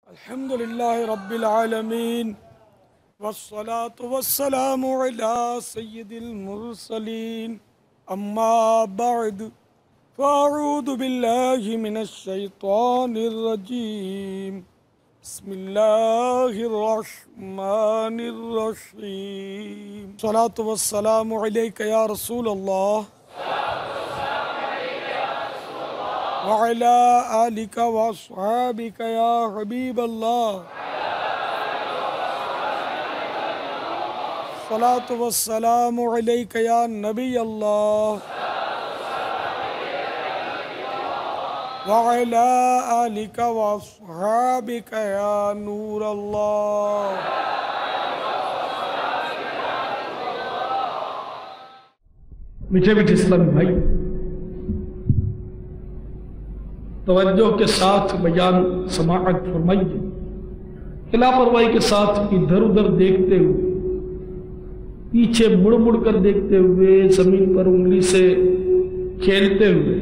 الحمدللہ رب العالمین والصلاة والسلام علی سید المرسلین اما بعد فاعوذ باللہ من الشیطان الرجیم بسم اللہ الرحمن الرحیم الصلاة والسلام علیک یا رسول اللہ وعلى آلك وأصحابك يا حبيب الله الصلاة والسلام عليك يا نبي الله وعلى آلك وأصحابك يا نور الله. میٹھے میٹھے اسلامی بھائی، توجہ کے ساتھ بیان سماعت فرمائیے. لاپرواہی کے ساتھ ادھر ادھر دیکھتے ہوئے، پیچھے مڑ مڑ کر دیکھتے ہوئے، زمین پر انگلی سے کھیلتے ہوئے،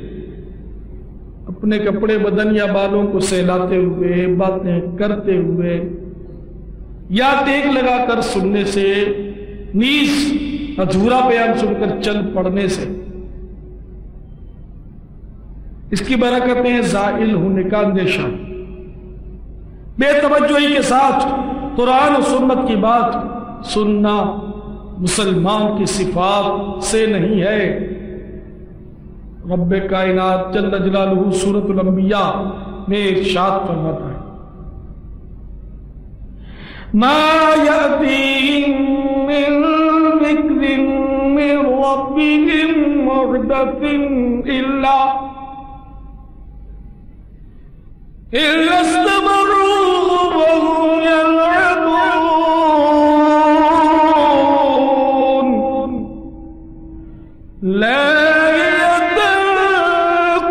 اپنے کپڑے بدن یا بالوں کو سہلاتے ہوئے، باتیں کرتے ہوئے یا ٹیک لگا کر سننے سے، نیز ادھورا بیان سن کر چل پڑنے سے اس کی برکتیں زائل ہونے کا اندیشہ. بے توجہی کے ساتھ قرآن و سنت کی بات سننا مسلمان کی صفات سے نہیں ہے. رب کائنات جل جلالہ سورۃ الانبیاء میں ارشاد فرماتا ہے، ما یأتیہم من ذکر من ربہم محدث الا استمروا وهم يلعبون لاهية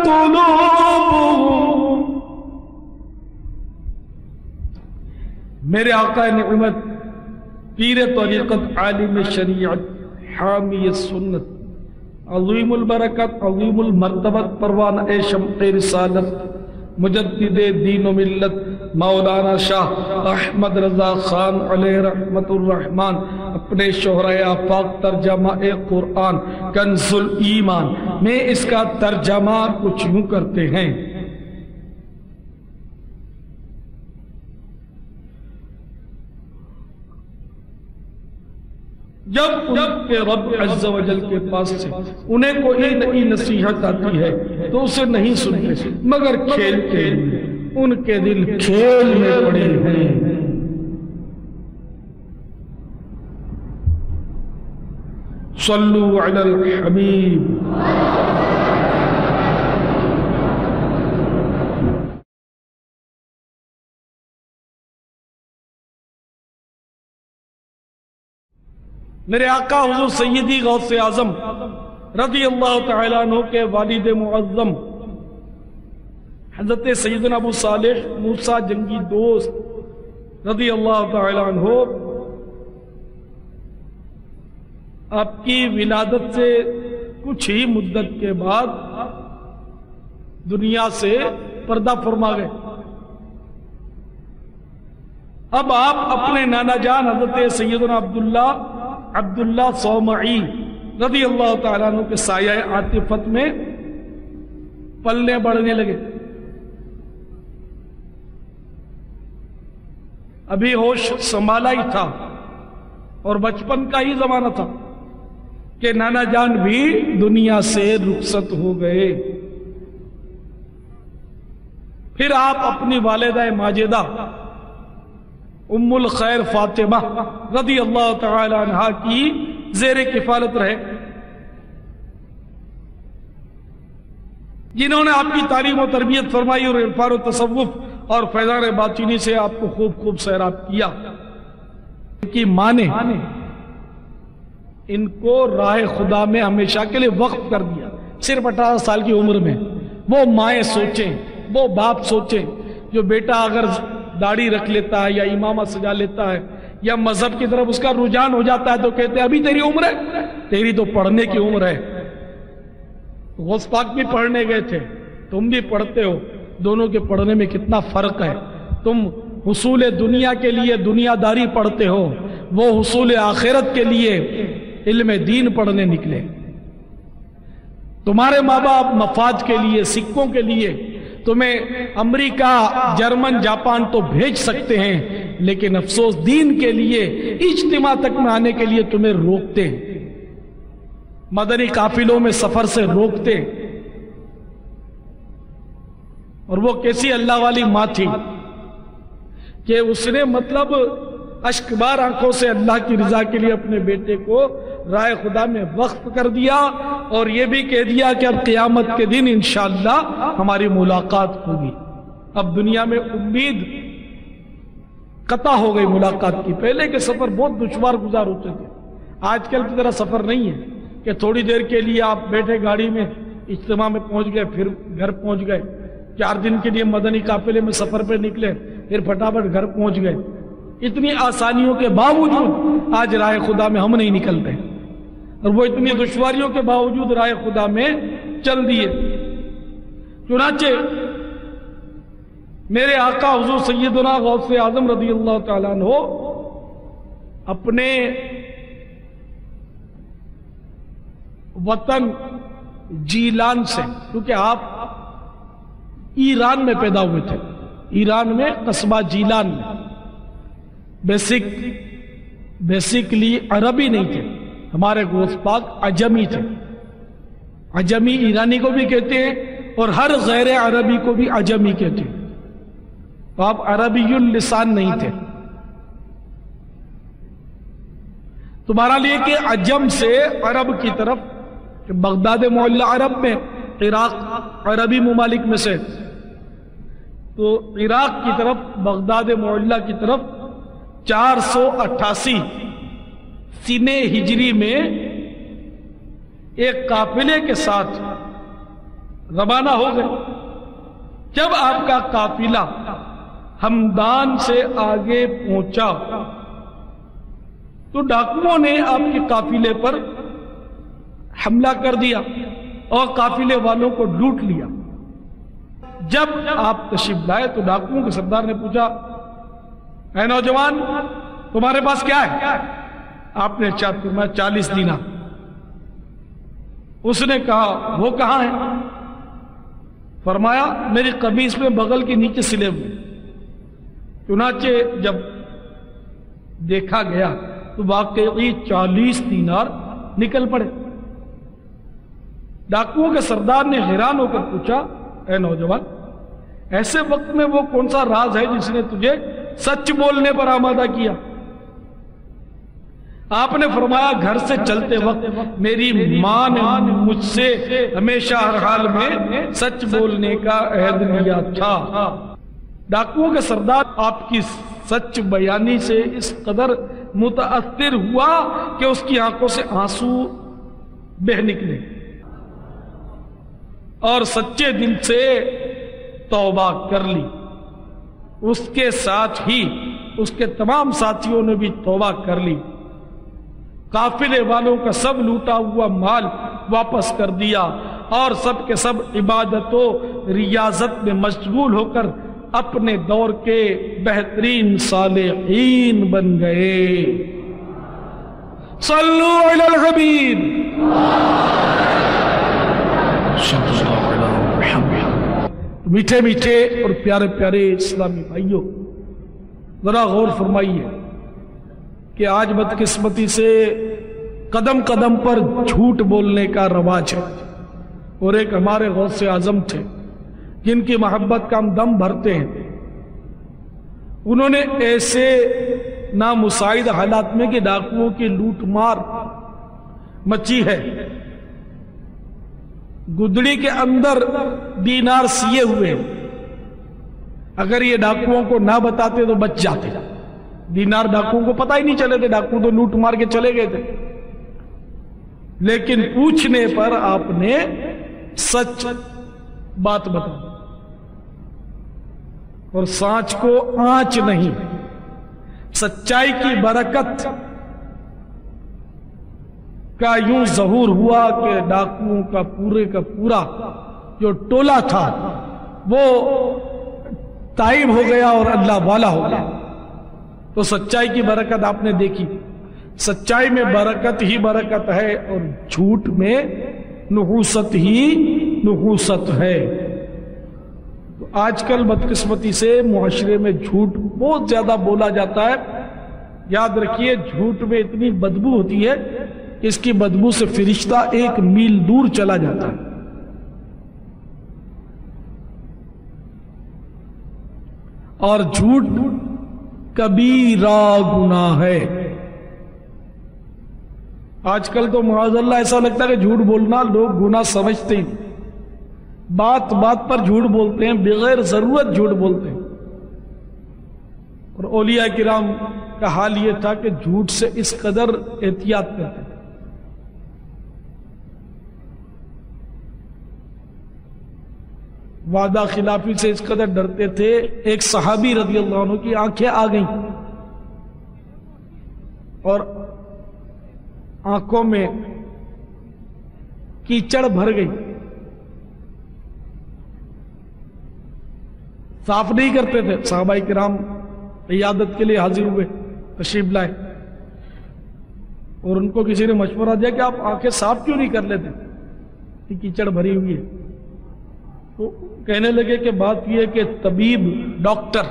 قلوبهم. میرے آقا نعمت، پیر طریقت، عالم شریعت، حامی سنت، عظیم البرکت، عظیم المرتبت، پروانہ شمع رسالت، مجدد دین و ملت، مولانا شاہ احمد رضا خان علیہ رحمت الرحمن اپنے شہرۂ آفاق ترجمہ قرآن کنز الایمان میں اس کا ترجمہ کچھ یوں کرتے ہیں: جب ان کے رب عز و جل کے پاس سے انہیں کوئی نئی نصیحت آتی ہے تو اسے نہیں سنتے، مگر کھیلتے ہیں، ان کے دل کھیل میں پڑے ہیں. صلو علی الحبیب. میرے آقا حضور سیدی غوث اعظم رضی اللہ تعالیٰ عنہ کے والد معظم حضرت سیدنا ابو صالح موسیٰ جنگی دوست رضی اللہ تعالیٰ عنہ آپ کی ولادت سے کچھ ہی مدت کے بعد دنیا سے پردہ فرما گئے. اب آپ اپنے نانا جان حضرت سیدنا عبداللہ صومعی رضی اللہ تعالیٰ عنہ کے سایہ عاطفت میں پلنے بڑھنے لگے. ابھی ہوش سنبھالا ہی تھا اور بچپن کا ہی زمانہ تھا کہ نانا جان بھی دنیا سے رخصت ہو گئے. پھر آپ اپنی والدہ ماجدہ ام الخیر فاطمہ رضی اللہ تعالی عنہ کی زیر کفالت رہے، جنہوں نے آپ کی تعلیم و تربیت فرمائی اور عرفان و تصوف اور فیضان باطنی سے آپ کو خوب سیراب کیا. ان کی ماں نے ان کو راہ خدا میں ہمیشہ کے لیے وقف کر دیا. صرف 18 سال کی عمر میں وہ مائیں سوچیں، وہ باپ سوچیں، جو بیٹا اگر داڑھی رکھ لیتا ہے یا امامہ سجا لیتا ہے یا مذہب کی طرف اس کا رجحان ہو جاتا ہے تو کہتے ہیں ابھی تیری عمر ہے، تیری تو پڑھنے کی عمر ہے. غوث پاک بھی پڑھنے گئے تھے، تم بھی پڑھتے ہو، دونوں کے پڑھنے میں کتنا فرق ہے. تم حصول دنیا کے لیے دنیا داری پڑھتے ہو، وہ حصول آخرت کے لیے علم دین پڑھنے نکلے۔ تمہارے ماں باپ مفاد کے لیے، سکوں کے لیے تمہیں امریکہ، جرمن، جاپان تو بھیج سکتے ہیں، لیکن افسوس دین کے لیے اجتماع تک میں آنے کے لیے تمہیں روکتے ہیں، مدنی قافلوں میں سفر سے روکتے ہیں۔ اور وہ کیسی اللہ والی ماں تھی کہ اس نے مطلب اشکبار آنکھوں سے اللہ کی رضا کے لیے اپنے بیٹے کو رائے خدا میں وقف کر دیا، اور یہ بھی کہہ دیا کہ اب قیامت کے دن انشاءاللہ ہماری ملاقات ہوگی۔ اب دنیا میں امید قطع ہو گئی ملاقات کی۔ پہلے کے سفر بہت دشوار گزار ہوتے تھے، آج کل کی طرح سفر نہیں ہے کہ تھوڑی دیر کے لیے آپ بیٹھے گاڑی میں، اجتماع میں پہنچ گئے، پھر گھر پہنچ گئے، 4 دن کے لیے مدنی قافلے میں سفر پہ نکلے، پھر پھٹافٹ گھر پہنچ گئے۔ اتنی آسانیوں کے باوجود آج رائے خدا میں ہم نہیں نکلتے، اور وہ اتنی دشواریوں کے باوجود رائے خدا میں چل دیے۔ چنانچہ میرے آقا حضور سیدنا غوث اعظم رضی اللہ تعالیٰ عنہ اپنے وطن جیلان سے، کیونکہ آپ ایران میں پیدا ہوئے تھے، ایران میں قصبہ جیلان میں، بیسیکلی عربی نہیں تھے، ہمارے غوث پاک عجمی تھے۔ عجمی ایرانی کو بھی کہتے ہیں اور ہر غیر عربی کو بھی عجمی کہتے ہیں، تو آپ عربی اللسان نہیں تھے۔ تمہارا لیے کہ عجم سے عرب کی طرف، بغداد معلی عرب میں، عراق عربی ممالک میں سے، تو عراق کی طرف، بغداد معلی کی طرف 488 سنہ ہجری میں ایک قافلے کے ساتھ روانہ ہو گئے۔ جب آپ کا قافلہ ہمدان سے آگے پہنچا تو ڈاکوؤں نے آپ کے قافلے پر حملہ کر دیا اور قافلے والوں کو لوٹ لیا۔ جب آپ تشریف لائے تو ڈاکوؤں کے سردار نے پوچھا، اے نوجوان تمہارے پاس کیا ہے؟ آپ نے فرمایا 40 دینار۔ اس نے کہا وہ کہاں ہے؟ فرمایا میری قمیص میں بغل کے نیچے سلے ہوئے۔ چنانچہ جب دیکھا گیا تو واقعی 40 دینار نکل پڑے۔ ڈاکوؤں کے سردار نے حیران ہو کر پوچھا، اے نوجوان ایسے وقت میں وہ کون سا راز ہے جس نے تجھے سچ بولنے پر آمادہ کیا؟ آپ نے فرمایا گھر سے چلتے وقت میری ماں نے مجھ سے ہمیشہ ہر حال میں سچ بولنے کا عہد لیا تھا۔ ڈاکوؤں کے سردار آپ کی سچ بیانی سے اس قدر متاثر ہوا کہ اس کی آنکھوں سے آنسو بہہ نکلے اور سچے دل سے توبہ کر لی۔ اس کے ساتھ ہی اس کے تمام ساتھیوں نے بھی توبہ کر لی۔ قافلے والوں کا سب لوٹا ہوا مال واپس کر دیا اور سب کے سب عبادت و ریاضت میں مشغول ہو کر اپنے دور کے بہترین صالحین بن گئے۔ صلو علی الحبیب۔ میٹھے میٹھے اور پیارے پیارے اسلامی بھائیوں، ذرا غور فرمائیے کہ آج بدقسمتی سے قدم قدم پر جھوٹ بولنے کا رواج ہے، اور ایک ہمارے غوث اعظم تھے جن کی محبت کا ہم دم بھرتے ہیں۔ انہوں نے ایسے نامساعد حالات میں کہ ڈاکوؤں کی لوٹ مار مچی ہے، گدڑی کے اندر دینار سیے ہوئے، اگر یہ ڈاکوؤں کو نہ بتاتے تو بچ جاتے۔ دینار ڈاکوؤں کو پتہ ہی نہیں چلے تھے، ڈاکو تو لوٹ مار کے چلے گئے تھے، لیکن پوچھنے پر آپ نے سچ بات بتا، اور سانچ کو آنچ نہیں، سچائی کی برکت کا یوں ظہور ہوا کہ ڈاکوؤں کا پورا جو ٹولہ تھا وہ تائب ہو گیا اور اللہ والا ہو گیا. تو سچائی کی برکت آپ نے دیکھی. سچائی میں برکت ہی برکت ہے اور جھوٹ میں نحوست ہی نحوست ہے. تو آج کل بدقسمتی سے معاشرے میں جھوٹ بہت زیادہ بولا جاتا ہے. یاد رکھیے جھوٹ میں اتنی بدبو ہوتی ہے کہ اس کی بدبو سے فرشتہ 1 میل دور چلا جاتا ہے. اور جھوٹ کبیرہ گناہ ہے. آج کل تو معاذ اللہ ایسا لگتا ہے کہ جھوٹ بولنا لوگ گناہ سمجھتے ہیں. بات بات پر جھوٹ بولتے ہیں, بغیر ضرورت جھوٹ بولتے ہیں. اور اولیاء کرام کا حال یہ تھا کہ جھوٹ سے اس قدر احتیاط کرتے تھے. وعدہ خلافی سے اس قدر ڈرتے تھے. ایک صحابی رضی اللہ عنہ کی آنکھیں آ گئیں اور آنکھوں میں کیچڑ بھر گئی, صاف نہیں کرتے تھے. صحابہ کرام عیادت کے لیے حاضر ہوئے, تشریف لائے, اور ان کو کسی نے مشورہ دیا کہ آپ آنکھیں صاف کیوں نہیں کر لیتے, یہ کیچڑ بھری ہوئی ہے. تو کہنے لگے کہ بات یہ کہ طبیب ڈاکٹر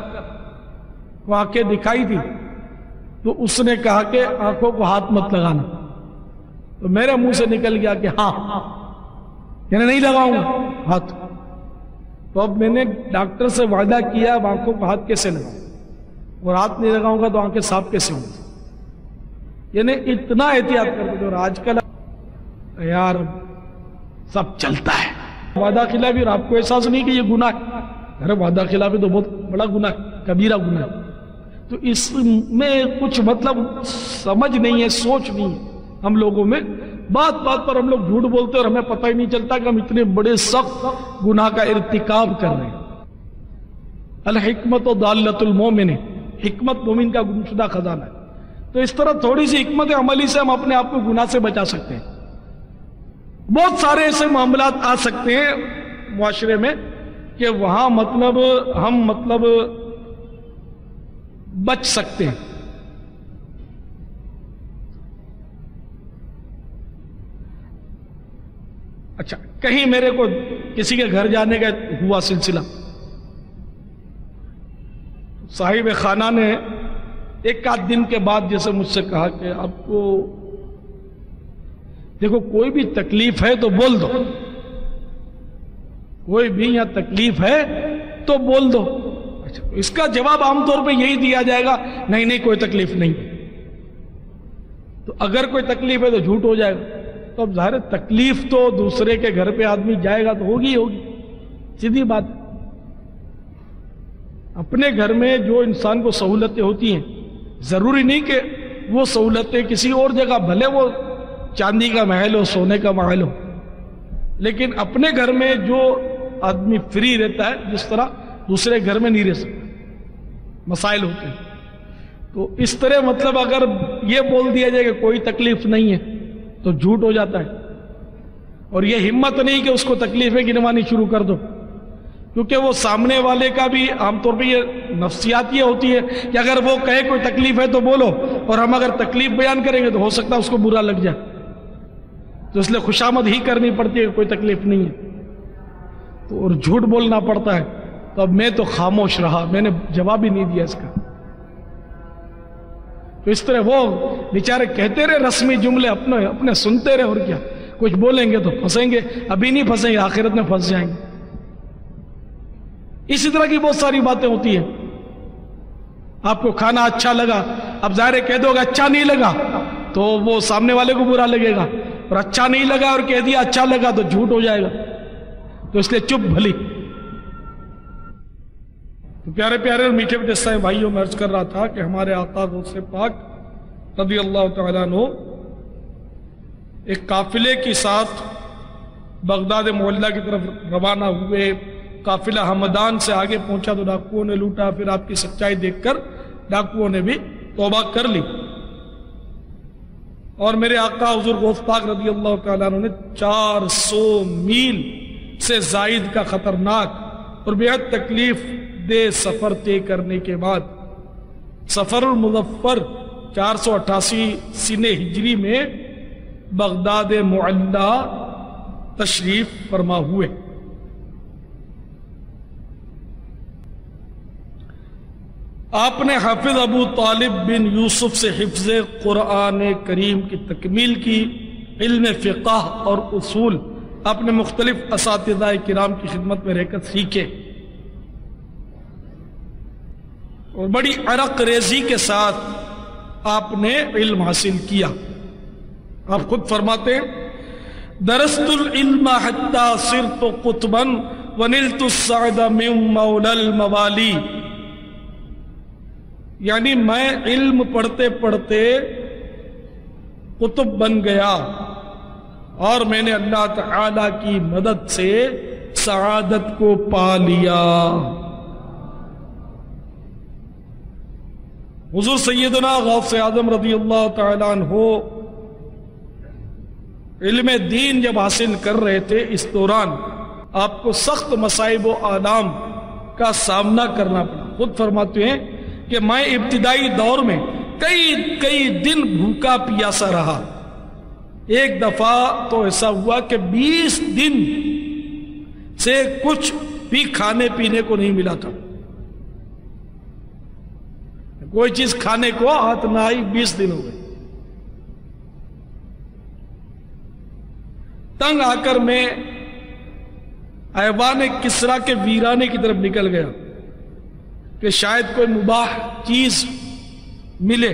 کو آنکھیں دکھائی تھی تو اس نے کہا کہ آنکھوں کو ہاتھ مت لگانا. تو میرے منہ سے نکل گیا کہ ہاں, یعنی نہیں لگاؤں گا ہاتھ. تو اب میں نے ڈاکٹر سے وعدہ کیا اب آنکھوں کو ہاتھ کیسے لگاؤں, اور ہاتھ نہیں لگاؤں گا تو آنکھیں صاف کیسے ہوں گی. یعنی اتنا احتیاط کرتے تھے. اور آج کل یار سب چلتا ہے وعدہ خلافی, اور آپ کو احساس نہیں کہ یہ گناہ ہے. ارے وعدہ خلافی تو بہت بڑا گناہ ہے, کبیرہ گناہ ہے. تو اس میں کچھ مطلب سمجھ نہیں ہے, سوچ نہیں ہے ہم لوگوں میں. بات بات پر ہم لوگ جھوٹ بولتے اور ہمیں پتہ ہی نہیں چلتا کہ ہم اتنے بڑے سخت گناہ کا ارتکاب کر رہے ہیں. الحکمت ضالۃ المومن, حکمت مومن کا گمشدہ خزانہ ہے. تو اس طرح تھوڑی سی حکمت عملی سے ہم اپنے آپ کو گناہ سے بچا سکتے ہیں. بہت سارے ایسے معاملات آ سکتے ہیں معاشرے میں کہ وہاں مطلب ہم بچ سکتے ہیں. اچھا, کہیں میرے کو کسی کے گھر جانے کا ہوا سلسلہ, صاحب خانہ نے ایک آدھ دن کے بعد جیسے مجھ سے کہا کہ آپ کو دیکھو کوئی بھی تکلیف ہے تو بول دو, کوئی بھی یہاں تکلیف ہے تو بول دو. اچھا, اس کا جواب عام طور پہ یہی دیا جائے گا نہیں نہیں کوئی تکلیف نہیں. تو اگر کوئی تکلیف ہے تو جھوٹ ہو جائے گا. تو اب ظاہر تکلیف تو دوسرے کے گھر پہ آدمی جائے گا تو ہوگی ہوگی, سیدھی بات. اپنے گھر میں جو انسان کو سہولتیں ہوتی ہیں ضروری نہیں کہ وہ سہولتیں کسی اور جگہ, بھلے وہ چاندی کا محل ہو, سونے کا محل ہو, لیکن اپنے گھر میں جو آدمی فری رہتا ہے جس طرح دوسرے گھر میں نہیں رہ سکتا, مسائل ہوتے ہیں. تو اس طرح مطلب اگر یہ بول دیا جائے کہ کوئی تکلیف نہیں ہے تو جھوٹ ہو جاتا ہے. اور یہ ہمت نہیں کہ اس کو تکلیفیں گنوانی شروع کر دو, کیونکہ وہ سامنے والے کا بھی عام طور پہ یہ نفسیات یہ ہوتی ہے کہ اگر وہ کہے کوئی تکلیف ہے تو بولو, اور ہم اگر تکلیف بیان کریں گے تو ہو سکتا ہے اس کو برا لگ جائے. تو اس لیے خوشامد ہی کرنی پڑتی ہے کہ کوئی تکلیف نہیں ہے, تو اور جھوٹ بولنا پڑتا ہے. تو اب میں تو خاموش رہا, میں نے جواب ہی نہیں دیا اس کا. تو اس طرح وہ بیچارے کہتے رہے رسمی جملے اپنے سنتے رہے, اور کیا کچھ بولیں گے تو پھنسیں گے, ابھی نہیں پھنسیں گے آخرت میں پھنس جائیں گے. اسی طرح کی بہت ساری باتیں ہوتی ہیں. آپ کو کھانا اچھا لگا, اب ظاہر کہہ دو گے اچھا نہیں لگا تو وہ سامنے والے کو برا لگے گا, اور اچھا نہیں لگا اور کہہ دیا اچھا لگا تو جھوٹ ہو جائے گا. تو اس لیے چپ بھلی. تو پیارے پیارے اور میٹھے میٹھے صاحب بھائیوں, میں عرض کر رہا تھا کہ ہمارے آقا غوث پاک رضی اللہ تعالیٰ عنہ ایک قافلے کے ساتھ بغداد معلیٰ کی طرف روانہ ہوئے. قافلہ ہمدان سے آگے پہنچا تو ڈاکوؤں نے لوٹا. پھر آپ کی سچائی دیکھ کر ڈاکوؤں نے بھی توبہ کر لی, اور میرے آقا حضور غوث پاک رضی اللہ تعالیٰ عنہ نے 400 میل سے زائد کا خطرناک اور بے حد تکلیف دے سفر طے کرنے کے بعد سفر المظفر 488 سنہ ہجری میں بغداد معلی تشریف فرما ہوئے۔ آپ نے حافظ ابو طالب بن یوسف سے حفظ قرآن کریم کی تکمیل کی، علم فقہ اور اصول آپ نے مختلف اساتذہ کرام کی خدمت میں رہ کر سیکھے اور بڑی عرق ریزی کے ساتھ آپ نے علم حاصل کیا۔ آپ خود فرماتے ہیں درست العلم حتی صرت قطبا ونلت السعد من مولا الموالی، یعنی میں علم پڑھتے پڑھتے قطب بن گیا اور میں نے اللہ تعالی کی مدد سے سعادت کو پا لیا۔ حضور سیدنا غوث اعظم رضی اللہ تعالیٰ عنہ علم دین جب حاصل کر رہے تھے، اس دوران آپ کو سخت مصائب و آلام کا سامنا کرنا پڑا۔ خود فرماتے ہیں کہ میں ابتدائی دور میں کئی دن بھوکا پیاسا رہا۔ ایک دفعہ تو ایسا ہوا کہ 20 دن سے کچھ بھی کھانے پینے کو نہیں ملا تھا، کوئی چیز کھانے کو ہاتھ نہ آئی، 20 دن ہو گئے۔ تنگ آ کر میں ایوان کسرا کے ویرانے کی طرف نکل گیا کہ شاید کوئی مباح چیز ملے۔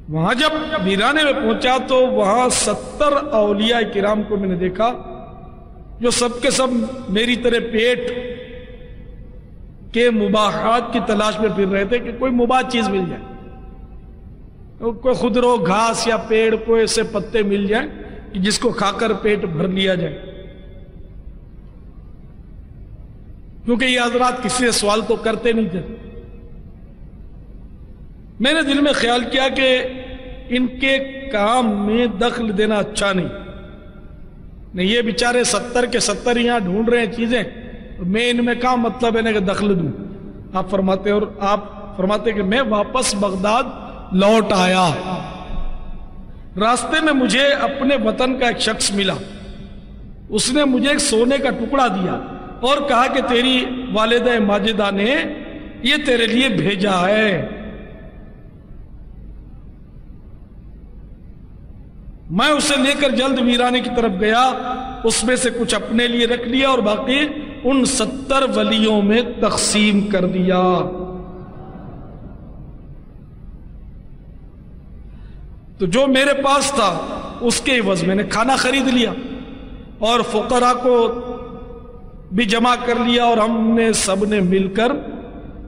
وہاں جب ویرانے میں پہنچا تو وہاں 70 اولیاء کرام کو میں نے دیکھا جو سب کے سب میری طرح پیٹ کے مباحات کی تلاش میں پھر رہے تھے کہ کوئی مباح چیز مل جائے، کوئی خودرو گھاس یا پیڑ کو ایسے پتے مل جائیں کہ جس کو کھا کر پیٹ بھر لیا جائے، کیونکہ یہ حضرات کسی سے سوال تو کرتے نہیں تھے۔ میں نے دل میں خیال کیا کہ ان کے کام میں دخل دینا اچھا نہیں، یہ بیچارے 70 کے 70 یہاں ڈھونڈ رہے ہیں چیزیں، میں ان میں کہاں مطلب ہے کہ دخل دوں۔ آپ فرماتے کہ میں واپس بغداد لوٹ آیا، راستے میں مجھے اپنے وطن کا ایک شخص ملا، اس نے مجھے ایک سونے کا ٹکڑا دیا اور کہا کہ تیری والدہ ماجدہ نے یہ تیرے لیے بھیجا ہے۔ میں اسے لے کر جلد ویرانے کی طرف گیا، اس میں سے کچھ اپنے لیے رکھ لیا اور باقی ان 70 ولیوں میں تقسیم کر دیا۔ تو جو میرے پاس تھا اس کے عوض میں نے کھانا خرید لیا اور فقراء کو بھی جمع کر لیا اور ہم نے سب نے مل کر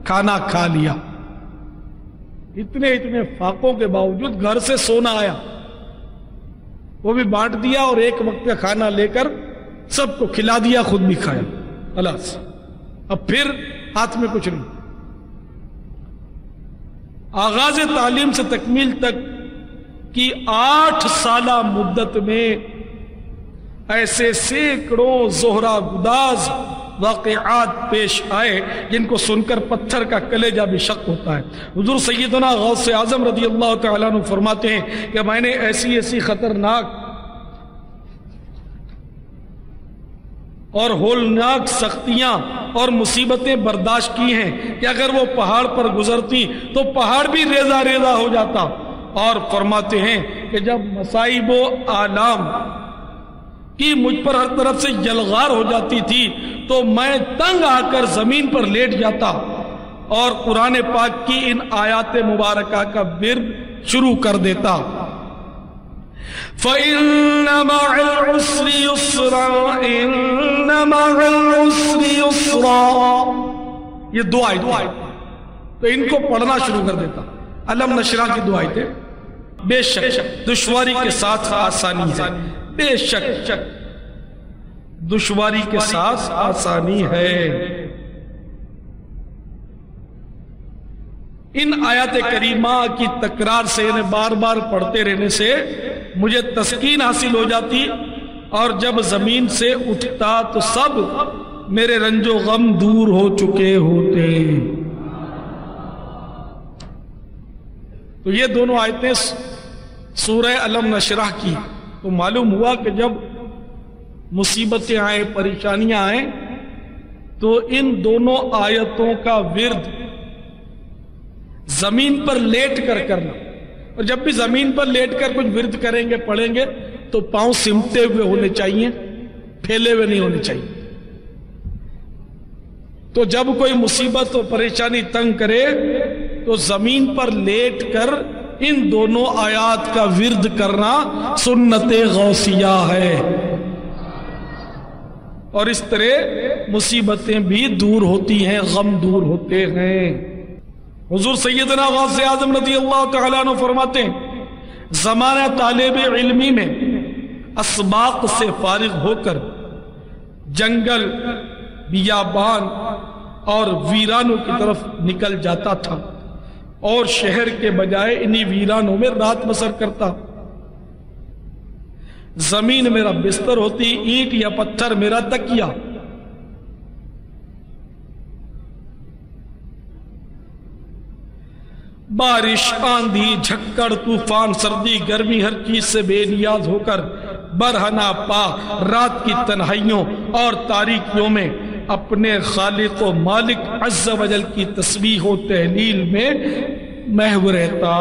کھانا کھا لیا۔ اتنے فاقوں کے باوجود گھر سے سونا آیا، وہ بھی بانٹ دیا اور ایک وقت کا کھانا لے کر سب کو کھلا دیا، خود بھی کھایا۔ خلاص اب پھر ہاتھ میں کچھ نہیں۔ آغاز تعلیم سے تکمیل تک کی 8 سالہ مدت میں ایسے سینکڑوں زہرہ گداز واقعات پیش آئے جن کو سن کر پتھر کا کلیجہ بھی شق ہوتا ہے۔ حضور سیدنا غوث اعظم رضی اللہ تعالیٰ عنہ فرماتے ہیں کہ میں نے ایسی خطرناک اور ہولناک سختیاں اور مصیبتیں برداشت کی ہیں کہ اگر وہ پہاڑ پر گزرتی تو پہاڑ بھی ریزہ ریزہ ہو جاتا، اور فرماتے ہیں کہ جب مصائب و آلام کی مجھ پر ہر طرف سے جلغار ہو جاتی تھی تو میں تنگ آ کر زمین پر لیٹ جاتا اور قرآن پاک کی ان آیات مبارکہ کا ورد شروع کر دیتا۔ فَإِنَّ مَعَ الْعُسْرِ يُسْرًا إِنَّ مَعَ الْعُسْرِ يُسْرًا، یہ دعائیں تو ان کو پڑھنا شروع کر دیتا۔ علم نشرہ کی دعائیں تھے، بے شک دشواری کے ساتھ آسانی ہے، بے شک دشواری کے ساتھ آسانی ہے۔ ان آیات کریمہ کی تکرار سے انہیں بار بار پڑھتے رہنے سے مجھے تسکین حاصل ہو جاتی اور جب زمین سے اٹھتا تو سب میرے رنج و غم دور ہو چکے ہوتے. تو یہ دونوں آیتیں سورہ علم نشرح کی. تو معلوم ہوا کہ جب مصیبتیں آئیں، پریشانیاں آئیں، تو ان دونوں آیتوں کا ورد زمین پر لیٹ کر کرنا. اور جب بھی زمین پر لیٹ کر کچھ ورد کریں گے، پڑھیں گے، تو پاؤں سمٹے ہوئے ہونے چاہیے، پھیلے ہوئے نہیں ہونے چاہیے. تو جب کوئی مصیبت و پریشانی تنگ کرے تو زمین پر لیٹ کر ان دونوں آیات کا ورد کرنا سنت غوثیہ ہے. اور اس طرح مصیبتیں بھی دور ہوتی ہیں، غم دور ہوتے ہیں. حضور سیدنا غوث اعظم رضی اللہ تعالیٰ عنہ فرماتے ہیں زمانہ طالب علمی میں اسباق سے فارغ ہو کر جنگل، بیابان اور ویرانوں کی طرف نکل جاتا تھا اور شہر کے بجائے انہی ویرانوں میں رات بسر کرتا. زمین میرا بستر ہوتی، اینٹ یا پتھر میرا تکیہ. بارش، آندھی، جھکڑ، طوفان، سردی، گرمی، ہر چیز سے بے نیاز ہو کر برہنہ پا رات کی تنہائیوں اور تاریکیوں میں اپنے خالق و مالک عز و جل کی تسبیح و تہلیل میں محو رہتا.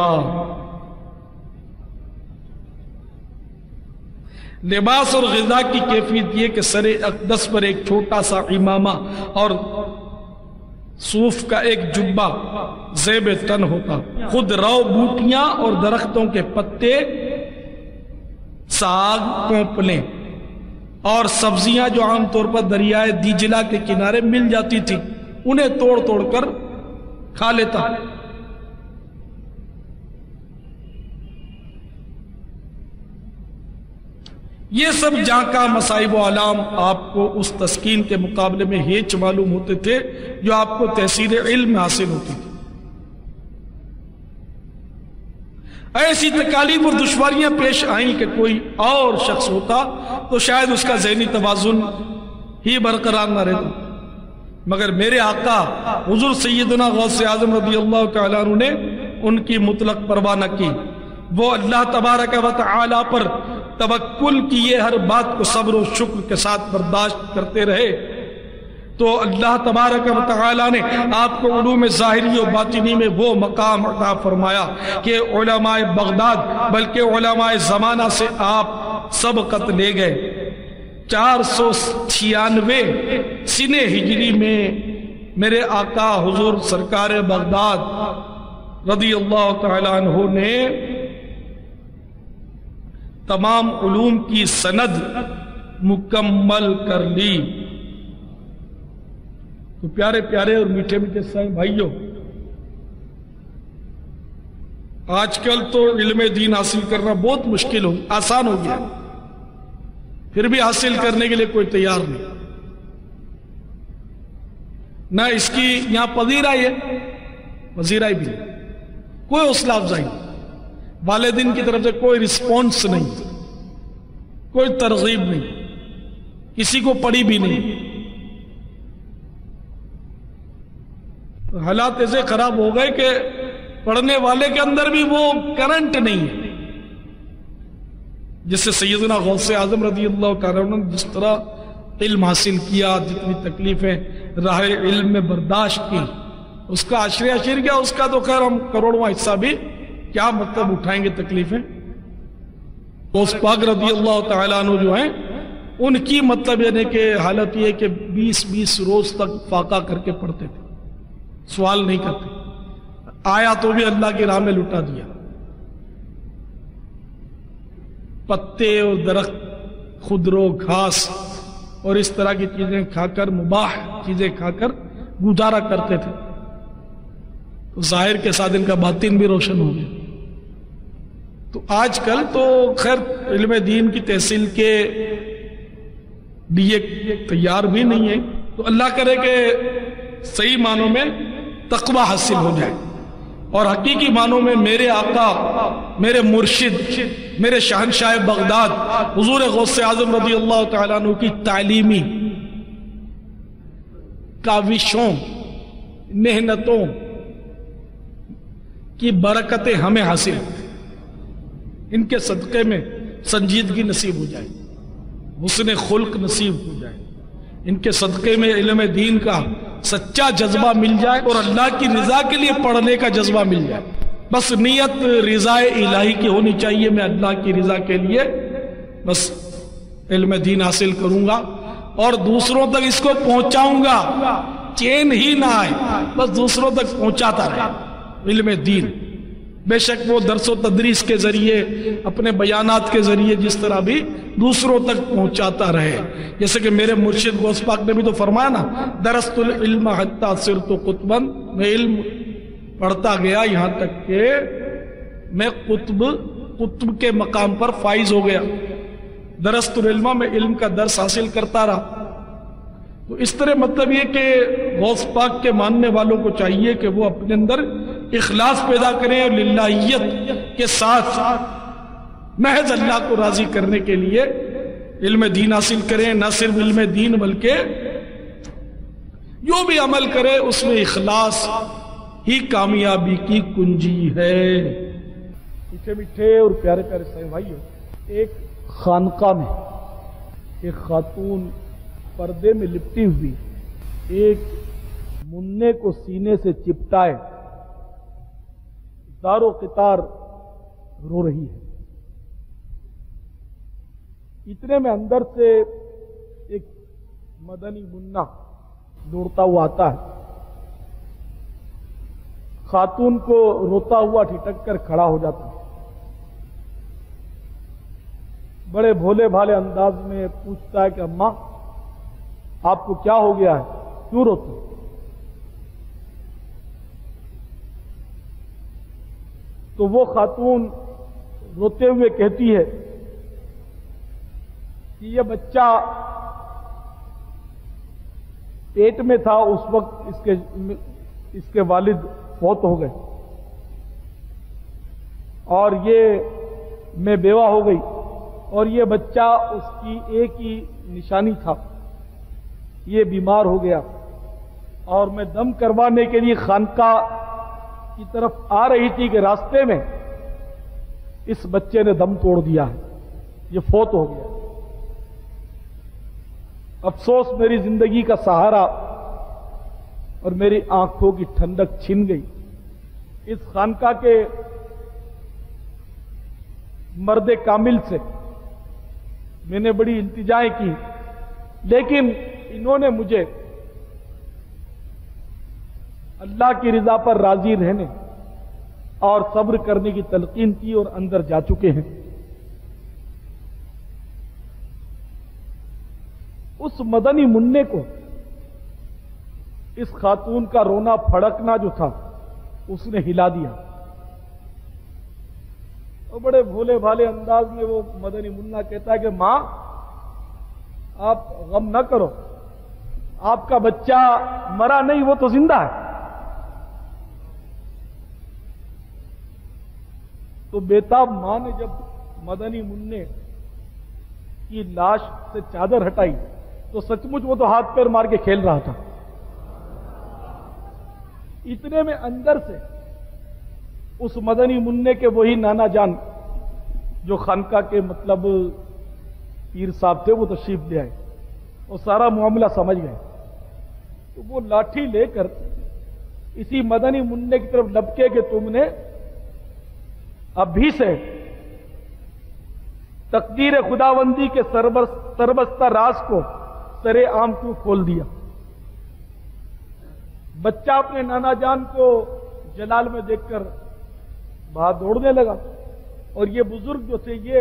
لباس اور غذا کی کیفیت یہ کہ سر اقدس پر ایک چھوٹا سا امامہ اور صوف کا ایک جبہ زیب تن ہوتا. خود رو بوٹیاں اور درختوں کے پتے، ساگ، پونپلیں اور سبزیاں جو عام طور پر دریائے دیجلہ کے کنارے مل جاتی تھی انہیں توڑ توڑ کر کھا لیتا. یہ سب جہاں کا مصائب و علام آپ کو اس تسکین کے مقابلے میں ہیچ معلوم ہوتے تھے جو آپ کو تحصیل علم میں حاصل ہوتی تھی. ایسی تکالیف اور دشواریاں پیش آئیں کہ کوئی اور شخص ہوتا تو شاید اس کا ذہنی توازن ہی برقرار نہ رہتا، مگر میرے آقا حضور سیدنا غوث اعظم رضی اللہ تعالیٰ عنہ نے ان کی مطلق پرواہ نہ کی. وہ اللہ تبارک و تعالی پر توکل کیے ہر بات کو صبر و شکر کے ساتھ برداشت کرتے رہے تو اللہ تبارک و تعالی نے آپ کو علوم ظاہری و باطنی میں وہ مقام عطا فرمایا کہ علماء بغداد بلکہ علماء زمانہ سے آپ سبقت لے گئے. 496 سنہ ہجری میں میرے آقا حضور سرکار بغداد رضی اللہ تعالیٰ عنہ نے تمام علوم کی سند مکمل کر لی. تو پیارے پیارے اور میٹھے میٹھے سائیں بھائیوں، آج کل تو علم دین حاصل کرنا بہت مشکل ہو، آسان ہو گیا، پھر بھی حاصل کرنے کے لیے کوئی تیار نہیں. نہ اس کی یہاں پذیرائی ہے، پذیرائی بھی کوئی حوصلہ افزائی، والدین کی طرف سے کوئی رسپانس نہیں، کوئی ترغیب نہیں، کسی کو پڑھی بھی نہیں. حالات ایسے خراب ہو گئے کہ پڑھنے والے کے اندر بھی وہ کرنٹ نہیں ہے. جس سے سیدنا غوث اعظم رضی اللہ تعالیٰ عنہ نے جس طرح علم حاصل کیا، جتنی تکلیفیں راہ علم میں برداشت کی، اس کا عشر کیا، اس کا تو خیر ہم کروڑواں حصہ بھی کیا مطلب اٹھائیں گے تکلیفیں. غوث پاک رضی اللہ تعالیٰ عنہ جو ہیں ان کی مطلب یعنی کہ حالت یہ کہ 20 روز تک فاقہ کر کے پڑھتے تھے، سوال نہیں کرتے، آیا تو بھی اللہ کی راہ میں لٹا دیا. پتے اور درخت، خضرو، گھاس اور اس طرح کی چیزیں کھا کر، مباح چیزیں کھا کر گزارا کرتے تھے. تو ظاہر کے ساتھ ان کا باطن بھی روشن ہو گیا. تو آج کل تو خیر علم دین کی تحصیل کے لیے تیار بھی نہیں ہے. تو اللہ کرے کہ صحیح معنوں میں تقوی حاصل ہو جائے اور حقیقی معنوں میں میرے آقا، میرے مرشد، میرے شہنشاہ بغداد حضور غوث اعظم رضی اللہ تعالیٰ عنہ کی تعلیمی کاوشوں، محنتوں کی برکتیں ہمیں حاصل ہیں۔ ان کے صدقے میں سنجیدگی نصیب ہو جائے، حسن خلق نصیب ہو جائے، ان کے صدقے میں علم دین کا سچا جذبہ مل جائے اور اللہ کی رضا کے لیے پڑھنے کا جذبہ مل جائے۔ بس نیت رضا الہی کی ہونی چاہیے، میں اللہ کی رضا کے لیے بس علم دین حاصل کروں گا اور دوسروں تک اس کو پہنچاؤں گا، چین ہی نہ آئے، بس دوسروں تک پہنچاتا رہے علم دین۔ بے شک وہ درس و تدریس کے ذریعے، اپنے بیانات کے ذریعے جس طرح بھی دوسروں تک پہنچاتا رہے، جیسے کہ میرے مرشد غوث پاک نے بھی تو فرمایا نا، درست العلم حتی صرت قطبا، میں علم پڑھتا گیا یہاں تک کہ میں قطب کے مقام پر فائز ہو گیا۔ درست العلم، میں علم کا درس حاصل کرتا رہا۔ تو اس طرح مطلب یہ کہ غوث پاک کے ماننے والوں کو چاہیے کہ وہ اپنے اندر اخلاص پیدا کریں اور للہیت کے ساتھ محض اللہ کو راضی کرنے کے لیے علم دین حاصل کریں۔ نہ صرف علم دین بلکہ جو بھی عمل کرے اس میں اخلاص ہی کامیابی کی کنجی ہے۔ میٹھے میٹھے اور پیارے پیارے صاحب بھائیو، ایک خانقاہ میں ایک خاتون پردے میں لپٹی ہوئی ایک مننے کو سینے سے چپٹائے دار و قطار رو رہی ہے۔ اتنے میں اندر سے ایک مدنی منا دوڑتا ہوا آتا ہے، خاتون کو روتا ہوا ٹھٹک کر کھڑا ہو جاتا ہے، بڑے بھولے بھالے انداز میں پوچھتا ہے کہ اماں آپ کو کیا ہو گیا ہے، کیوں روتے؟ تو وہ خاتون روتے ہوئے کہتی ہے کہ یہ بچہ پیٹ میں تھا اس وقت اس کے والد فوت ہو گئے اور یہ میں بیوہ ہو گئی اور یہ بچہ اس کی ایک ہی نشانی تھا، یہ بیمار ہو گیا اور میں دم کروانے کے لیے خانقاہ کی طرف آ رہی تھی کہ راستے میں اس بچے نے دم توڑ دیا ہے، یہ فوت ہو گیا۔ افسوس میری زندگی کا سہارا اور میری آنکھوں کی ٹھنڈک چھن گئی۔ اس خانقاہ کے مرد کامل سے میں نے بڑی التجائیں کی، لیکن انہوں نے مجھے اللہ کی رضا پر راضی رہنے اور صبر کرنے کی تلقین کی اور اندر جا چکے ہیں۔ اس مدنی مننے کو اس خاتون کا رونا پھڑکنا جو تھا اس نے ہلا دیا، اور بڑے بھولے بھالے انداز میں وہ مدنی منا کہتا ہے کہ ماں آپ غم نہ کرو، آپ کا بچہ مرا نہیں، وہ تو زندہ ہے۔ تو بیتاب ماں نے جب مدنی مننے کی لاش سے چادر ہٹائی تو سچ مچ وہ تو ہاتھ پیر مار کے کھیل رہا تھا۔ اتنے میں اندر سے اس مدنی مننے کے وہی نانا جان جو خانقاہ کے مطلب پیر صاحب تھے وہ تشریف لے آئے اور سارا معاملہ سمجھ گئے۔ تو وہ لاٹھی لے کر اسی مدنی مننے کی طرف لپکے کہ تم نے ابھی سے تقدیر خداوندی کے سربستہ راز کو سرے عام کیوں کھول دیا؟ بچہ اپنے نانا جان کو جلال میں دیکھ کر باہر دوڑنے لگا اور یہ بزرگ جو تھے یہ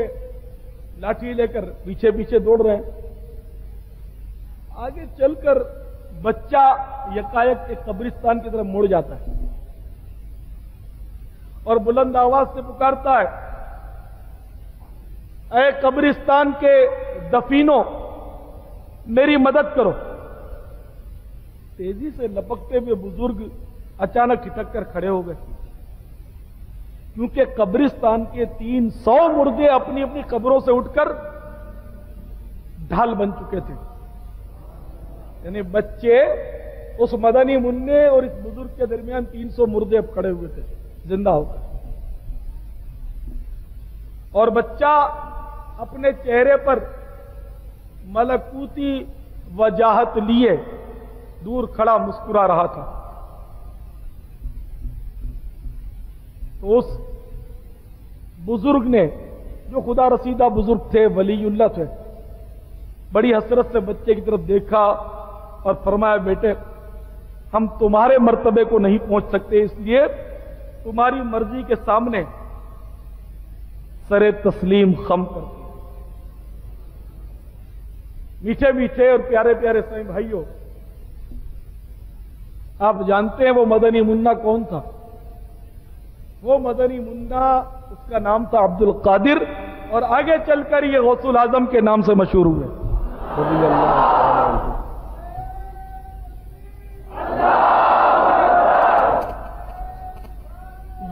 لاٹھی لے کر پیچھے پیچھے دوڑ رہے ہیں۔ آگے چل کر بچہ یکایک ایک قبرستان کی طرف مڑ جاتا ہے اور بلند آواز سے پکارتا ہے، اے قبرستان کے دفینوں میری مدد کرو۔ تیزی سے لپکتے ہوئے بزرگ اچانک ٹھٹک کر کھڑے ہو گئے۔ کیونکہ قبرستان کے 300 مردے اپنی اپنی قبروں سے اٹھ کر ڈھال بن چکے تھے. یعنی بچے اس مدنی منع اور اس بزرگ کے درمیان 300 مردے اب کھڑے ہوئے تھے زندہ ہو کر. اور بچہ اپنے چہرے پر ملکوتی وجاہت لیے دور کھڑا مسکرا رہا تھا. تو اس بزرگ نے، جو خدا رسیدہ بزرگ تھے، ولی اللہ تھے، بڑی حسرت سے بچے کی طرف دیکھا اور فرمایا بیٹے ہم تمہارے مرتبے کو نہیں پہنچ سکتے، اس لیے تمہاری مرضی کے سامنے سر تسلیم خم کرتے. میٹھے میٹھے اور پیارے پیارے سائیں بھائیوں، آپ جانتے ہیں وہ مدنی منا کون تھا؟ وہ مدنی منا، اس کا نام تھا عبد القادر، اور آگے چل کر یہ غوث الاعظم کے نام سے مشہور ہوئے. رضی اللہ عنہ.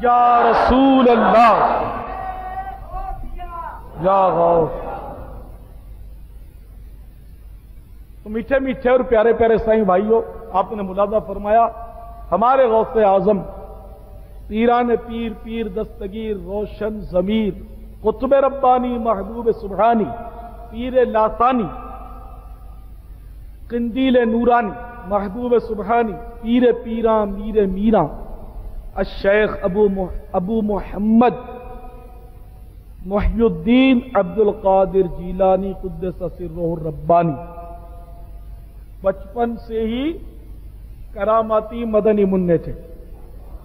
یا رسول اللہ، یا غوث. تو میٹھے میٹھے اور پیارے پیارے سائیں بھائیوں، آپ نے ملاحظہ فرمایا ہمارے غوث اعظم پیران پیر، پیر دستگیر، روشن ضمیر، قطب ربانی، محبوب سبحانی، پیر لاسانی، قندیل نورانی، محبوب سبحانی، پیر پیران، میر میران، الشیخ ابو محمد محی الدین عبد القادر جیلانی قدس سرہ الربانی بچپن سے ہی کراماتی مدنی منع تھے.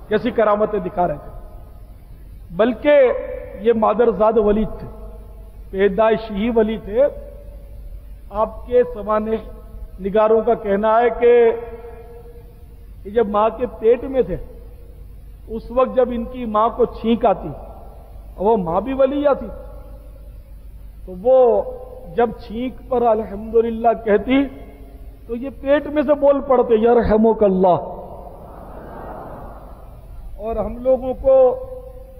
کیسی کرامتیں دکھا رہے تھے، بلکہ یہ مادرزاد ولی تھے، پیدائشی ہی ولی تھے. آپ کے سمانے نگاروں کا کہنا ہے کہ یہ جب ماں کے پیٹ میں تھے اس وقت جب ان کی ماں کو چھینک آتی، وہ ماں بھی ولیہ تھی، تو وہ جب چھینک پر الحمدللہ کہتی تو یہ پیٹ میں سے بول پڑتے یرحمک اللہ. اور ہم لوگوں کو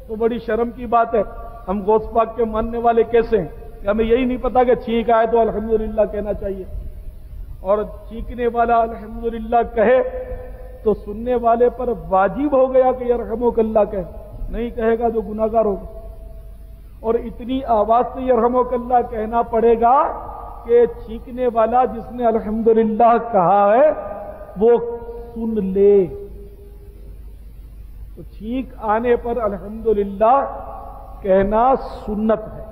تو بڑی شرم کی بات ہے، ہم غوث پاک کے ماننے والے کیسے ہیں کہ ہمیں یہی نہیں پتا کہ چھینک آئے تو الحمدللہ کہنا چاہیے، اور چھینکنے والا الحمدللہ کہے تو سننے والے پر واجب ہو گیا کہ یرحمک اللہ کہے، نہیں کہے گا جو گناہگار ہوگا. اور اتنی آواز سے یرحمک اللہ کہنا پڑے گا کہ چھینکنے والا جس نے الحمدللہ کہا ہے وہ سن لے. تو چھینک آنے پر الحمدللہ کہنا سنت ہے.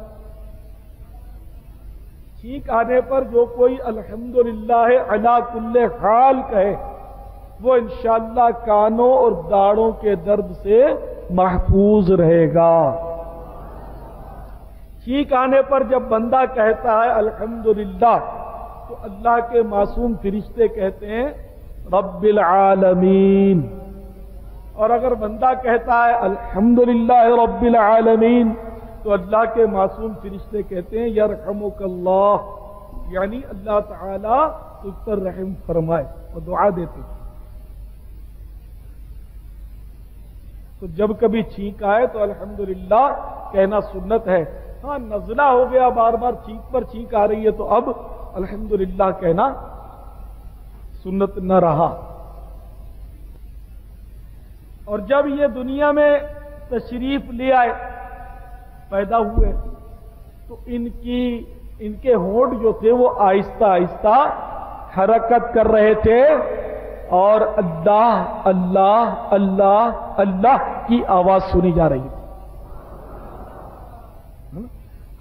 چھینک آنے پر جو کوئی الحمدللہ علی کل حال کہے وہ انشاءاللہ کانوں اور داڑوں کے درد سے محفوظ رہے گا. چھینک آنے پر جب بندہ کہتا ہے الحمدللہ تو اللہ کے معصوم فرشتے کہتے ہیں رب العالمین، اور اگر بندہ کہتا ہے الحمدللہ رب العالمین تو اللہ کے معصوم فرشتے کہتے ہیں یرحمک اللہ، یعنی اللہ تعالی تجھ پر رحم فرمائے، اور دعا دیتے ہیں. تو جب کبھی چھینک آئے تو الحمدللہ کہنا سنت ہے. ہاں نزلہ ہو گیا، بار بار چھینک پر چھینک آ رہی ہے تو اب الحمدللہ کہنا سنت نہ رہا. اور جب یہ دنیا میں تشریف لے آئے، پیدا ہوئے، تو ان کے ہونٹ جو تھے وہ آہستہ آہستہ حرکت کر رہے تھے اور اللہ اللہ اللہ اللہ کی آواز سنی جا رہی تھی.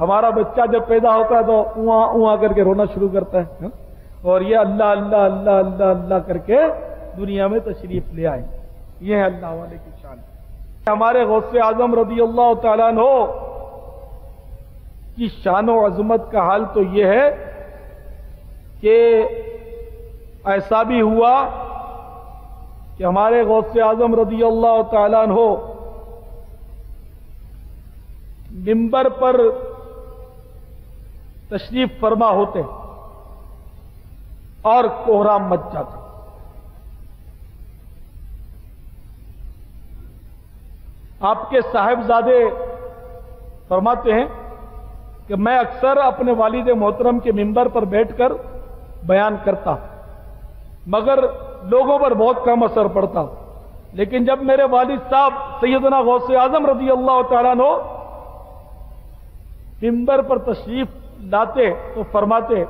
ہمارا بچہ جب پیدا ہوتا ہے تو اواں اواں کر کے رونا شروع کرتا ہے، اور یہ اللہ اللہ اللہ اللہ اللہ کر کے دنیا میں تشریف لے آئے. یہ ہے اللہ والے کی شان. ہمارے غوث اعظم رضی اللہ تعالیٰ عنہ کی شان و عظمت کا حال تو یہ ہے کہ ایسا بھی ہوا کہ ہمارے غوث اعظم رضی اللہ تعالیٰ عنہ منبر پر تشریف فرما ہوتے اور کوہرام مچ جاتا. آپ کے صاحبزادے فرماتے ہیں کہ میں اکثر اپنے والد محترم کے منبر پر بیٹھ کر بیان کرتا مگر لوگوں پر بہت کم اثر پڑتا، لیکن جب میرے والد صاحب سیدنا غوث اعظم رضی اللہ تعالیٰ عنہ منبر پر تشریف لاتے تو فرماتے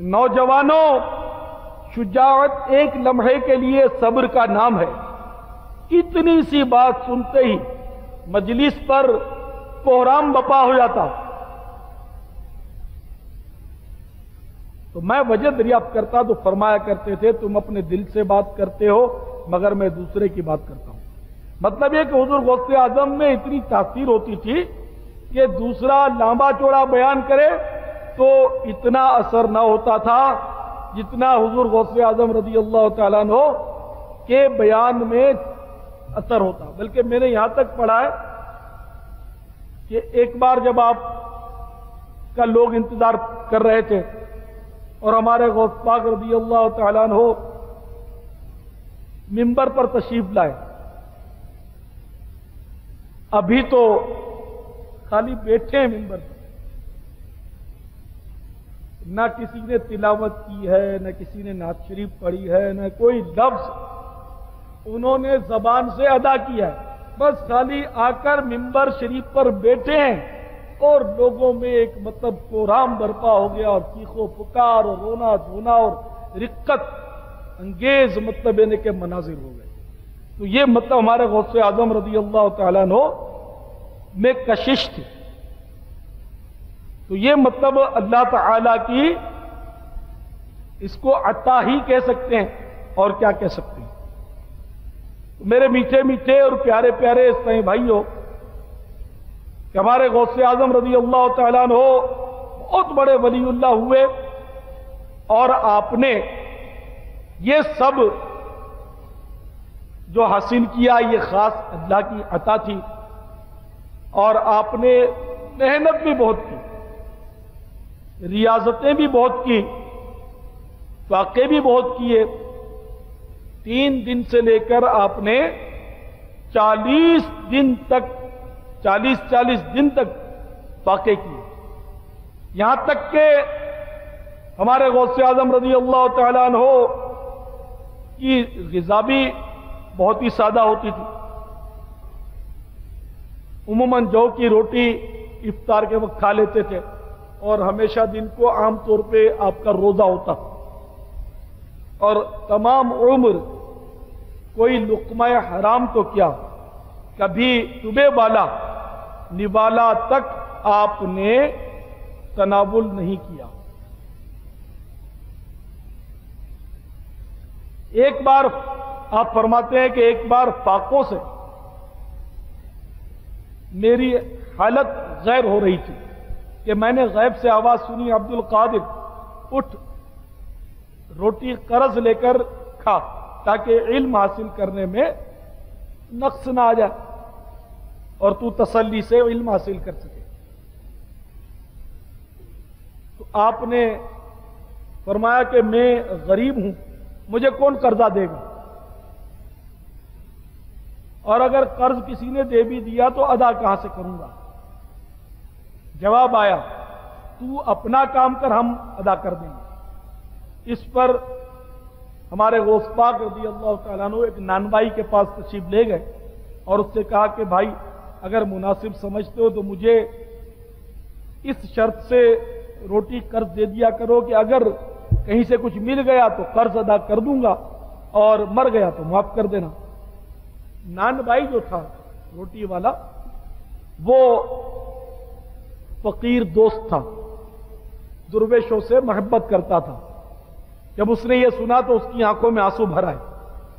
نوجوانوں، شجاعت ایک لمحے کے لیے صبر کا نام ہے۔ اتنی سی بات سنتے ہی مجلس پر کوہرام بپا ہو جاتا، تو میں وجہ دریافت کرتا تو فرمایا کرتے تھے تم اپنے دل سے بات کرتے ہو مگر میں دوسرے کی بات کرتا ہوں۔ مطلب یہ کہ حضور غوث اعظم میں اتنی تاثیر ہوتی تھی کہ دوسرا لمبا چوڑا بیان کرے تو اتنا اثر نہ ہوتا تھا جتنا حضور غوث اعظم رضی اللہ تعالیٰ عنہ کے بیان میں اثر ہوتا۔ بلکہ میں نے یہاں تک پڑھا ہے کہ ایک بار جب آپ کا لوگ انتظار کر رہے تھے اور ہمارے غوث پاک رضی اللہ تعالیٰ عنہ منبر پر تشریف لائے، ابھی تو خالی بیٹھے ہیں منبر پر، نہ کسی نے تلاوت کی ہے، نہ کسی نے نعت شریف پڑھی ہے، نہ کوئی لفظ انہوں نے زبان سے ادا کیا ہے، بس خالی آ کر منبر شریف پر بیٹھے ہیں اور لوگوں میں ایک مطلب کوہرام برپا ہو گیا اور چیخ و پکار اور رونا دھونا اور رقت انگیز مطلب یعنی کہ مناظر ہو گئے۔ تو یہ مطلب ہمارے غوث اعظم رضی اللہ تعالیٰ عنہ میں کشش تھی۔ تو یہ مطلب اللہ تعالیٰ کی اس کو عطا ہی کہہ سکتے ہیں اور کیا کہہ سکتے ہیں۔ میرے میٹھے میٹھے اور پیارے پیارے اسلامی بھائیوں، کہ ہمارے غوث اعظم رضی اللہ تعالیٰ عنہ بہت بڑے ولی اللہ ہوئے اور آپ نے یہ سب جو حاصل کیا یہ خاص اللہ کی عطا تھی، اور آپ نے محنت بھی بہت کی، ریاضتیں بھی بہت کی، واقعے بھی بہت کیے۔ 3 دن سے لے کر آپ نے 40 دن تک 40 دن تک واقع کیے، یہاں تک کہ ہمارے غوث اعظم رضی اللہ تعالیٰ عنہ کی غذا بھی بہت ہی سادہ ہوتی تھی۔ عموماً جو کی روٹی افطار کے وقت کھا لیتے تھے، اور ہمیشہ دن کو عام طور پہ آپ کا روزہ ہوتا، اور تمام عمر کوئی لقمہ حرام تو کیا، کبھی صبح والا نوالا تک آپ نے تناول نہیں کیا۔ ایک بار آپ فرماتے ہیں کہ ایک بار فاقوں سے میری حالت غیر ہو رہی تھی کہ میں نے غیب سے آواز سنی، عبد القادر اٹھ روٹی قرض لے کر کھا تاکہ علم حاصل کرنے میں نقص نہ آ جائے اور تو تسلی سے علم حاصل کر سکے۔ تو آپ نے فرمایا کہ میں غریب ہوں، مجھے کون قرضہ دے گا، اور اگر قرض کسی نے دے بھی دیا تو ادا کہاں سے کروں گا؟ جواب آیا تو اپنا کام کر، ہم ادا کر دیں گے۔ اس پر ہمارے غوث پاک رضی اللہ تعالیٰ عنہ ایک نانبائی کے پاس تشریف لے گئے اور اس سے کہا کہ بھائی اگر مناسب سمجھتے ہو تو مجھے اس شرط سے روٹی قرض دے دیا کرو کہ اگر کہیں سے کچھ مل گیا تو قرض ادا کر دوں گا اور مر گیا تو معاف کر دینا۔ نان بھائی جو تھا روٹی والا وہ فقیر دوست تھا، درویشوں سے محبت کرتا تھا۔ جب اس نے یہ سنا تو اس کی آنکھوں میں آنسو بھر آئے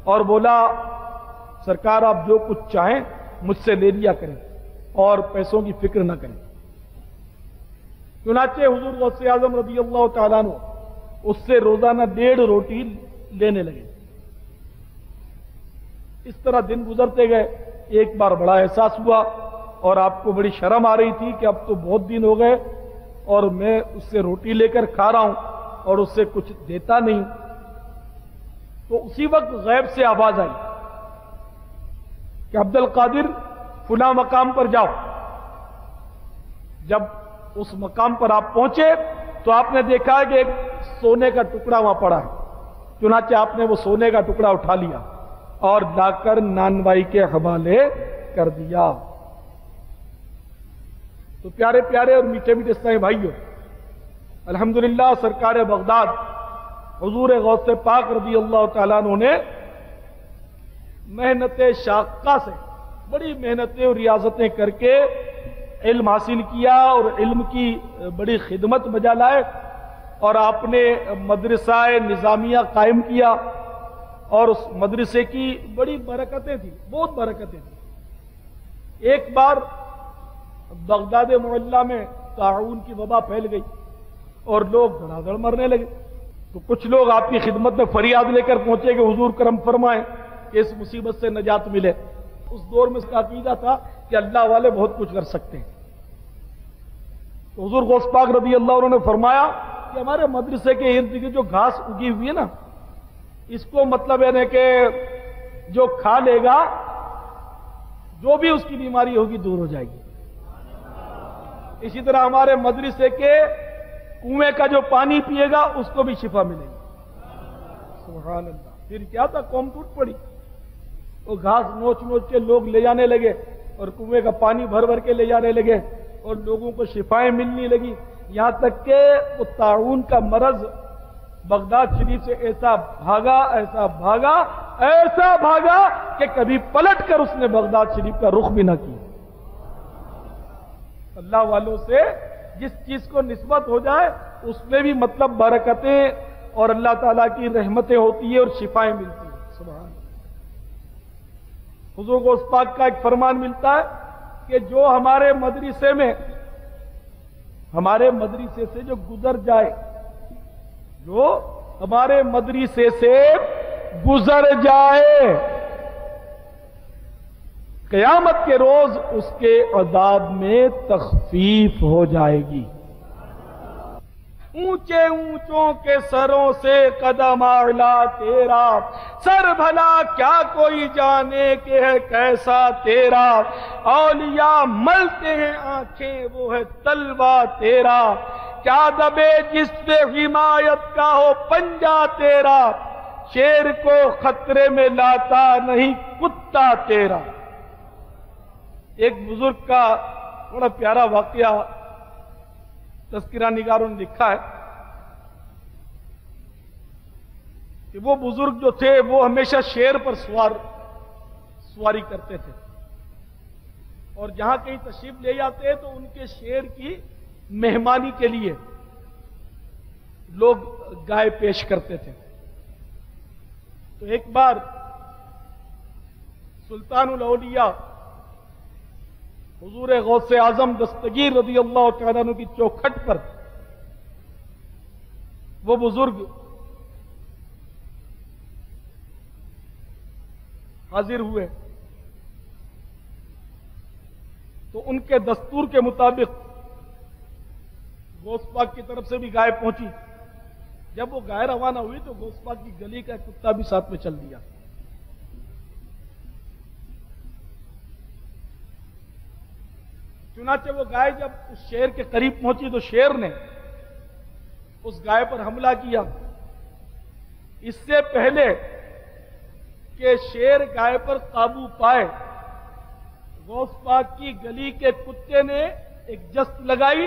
اور بولا سرکار آپ جو کچھ چاہیں مجھ سے لے لیا کریں اور پیسوں کی فکر نہ کریں۔ چنانچہ حضور غوث اعظم رضی اللہ تعالیٰ عنہ اس سے روزانہ 1.5 روٹی لینے لگے۔ اس طرح دن گزرتے گئے۔ ایک بار بڑا احساس ہوا اور آپ کو بڑی شرم آ رہی تھی کہ اب تو بہت دن ہو گئے اور میں اس سے روٹی لے کر کھا رہا ہوں اور اس سے کچھ دیتا نہیں۔ تو اسی وقت غیب سے آواز آئی کہ عبد القادر فلاں مقام پر جاؤ. جب اس مقام پر آپ پہنچے تو آپ نے دیکھا کہ ایک سونے کا ٹکڑا وہاں پڑا ہے. چنانچہ آپ نے وہ سونے کا ٹکڑا اٹھا لیا اور لا کر نانوائی کے حوالے کر دیا. تو پیارے پیارے اور میٹھے میٹھے اسلامی بھائیوں، الحمدللہ سرکار بغداد حضور غوث پاک رضی اللہ تعالیٰ عنہ نے محنت شاقہ سے بڑی محنتیں اور ریاضتیں کر کے علم حاصل کیا اور علم کی بڑی خدمت بجا لائے، اور آپ نے مدرسہ نظامیہ قائم کیا، اور اس مدرسے کی بڑی برکتیں تھیں، بہت برکتیں تھیں. ایک بار بغداد معلیٰ میں طاعون کی وبا پھیل گئی اور لوگ دھڑا دھڑ مرنے لگے. تو کچھ لوگ آپ کی خدمت میں فریاد لے کر پہنچے کہ حضور کرم فرمائیں کہ اس مصیبت سے نجات ملے. اس دور میں اس کا عقیدہ تھا کہ اللہ والے بہت کچھ کر سکتے ہیں. تو حضور غوث پاک رضی اللہ عنہ نے فرمایا کہ ہمارے مدرسے کے ارد گرد جو گھاس اگی ہوئی ہے نا، اس کو مطلب ہے کہ جو کھا لے گا جو بھی اس کی بیماری ہوگی دور ہو جائے گی. اسی طرح ہمارے مدرسے کے کنویں کا جو پانی پیے گا اس کو بھی شفا ملے گی. سبحان اللہ. پھر کیا تھا، قوم ٹوٹ پڑی. وہ گھاس نوچ نوچ کے لوگ لے جانے لگے اور کنویں کا پانی بھر بھر کے لے جانے لگے اور لوگوں کو شفائیں ملنے لگی. یہاں تک کہ وہ طاعون کا مرض بغداد شریف سے ایسا بھاگا ایسا بھاگا ایسا بھاگا کہ کبھی پلٹ کر اس نے بغداد شریف کا رخ بھی نہ کیا. اللہ والوں سے جس چیز کو نسبت ہو جائے اس میں بھی مطلب برکتیں اور اللہ تعالیٰ کی رحمتیں ہوتی ہیں اور شفائیں ملتی ہیں. سبحان اللہ. حضور غوث پاک کا ایک فرمان ملتا ہے کہ جو ہمارے مدرسے سے جو گزر جائے، جو ہمارے مدرسے سے گزر جائے، قیامت کے روز اس کے عذاب میں تخفیف ہو جائے گی. اونچے اونچوں کے سروں سے قدم اعلیٰ تیرا، سر بھلا کیا کوئی جانے کہ ہے کیسا تیرا. اولیاء ملتے ہیں آنکھیں وہ ہے تلوا تیرا، کیا دبے جس پہ حمایت کا ہو پنجہ تیرا. شیر کو خطرے میں لاتا نہیں کتا تیرا. ایک بزرگ کا بڑا پیارا واقعہ تذکرہ نگاروں نے لکھا ہے کہ وہ بزرگ جو تھے وہ ہمیشہ شیر پر سواری کرتے تھے، اور جہاں کہیں تشریف لے جاتے تو ان کے شیر کی مہمانی کے لیے لوگ گائے پیش کرتے تھے. تو ایک بار سلطان الاولیاء حضور غوث اعظم دستگیر رضی اللہ تعالیٰ عنہ کی چوکھٹ پر وہ بزرگ حاضر ہوئے تو ان کے دستور کے مطابق غوث پاک کی طرف سے بھی گائے پہنچی. جب وہ گائے روانہ ہوئی تو غوث پاک کی گلی کا کتا بھی ساتھ میں چل دیا. چنانچہ وہ گائے جب اس شیر کے قریب پہنچی تو شیر نے اس گائے پر حملہ کیا. اس سے پہلے کہ شیر گائے پر قابو پائے، غوث پاک کی گلی کے کتے نے ایک جست لگائی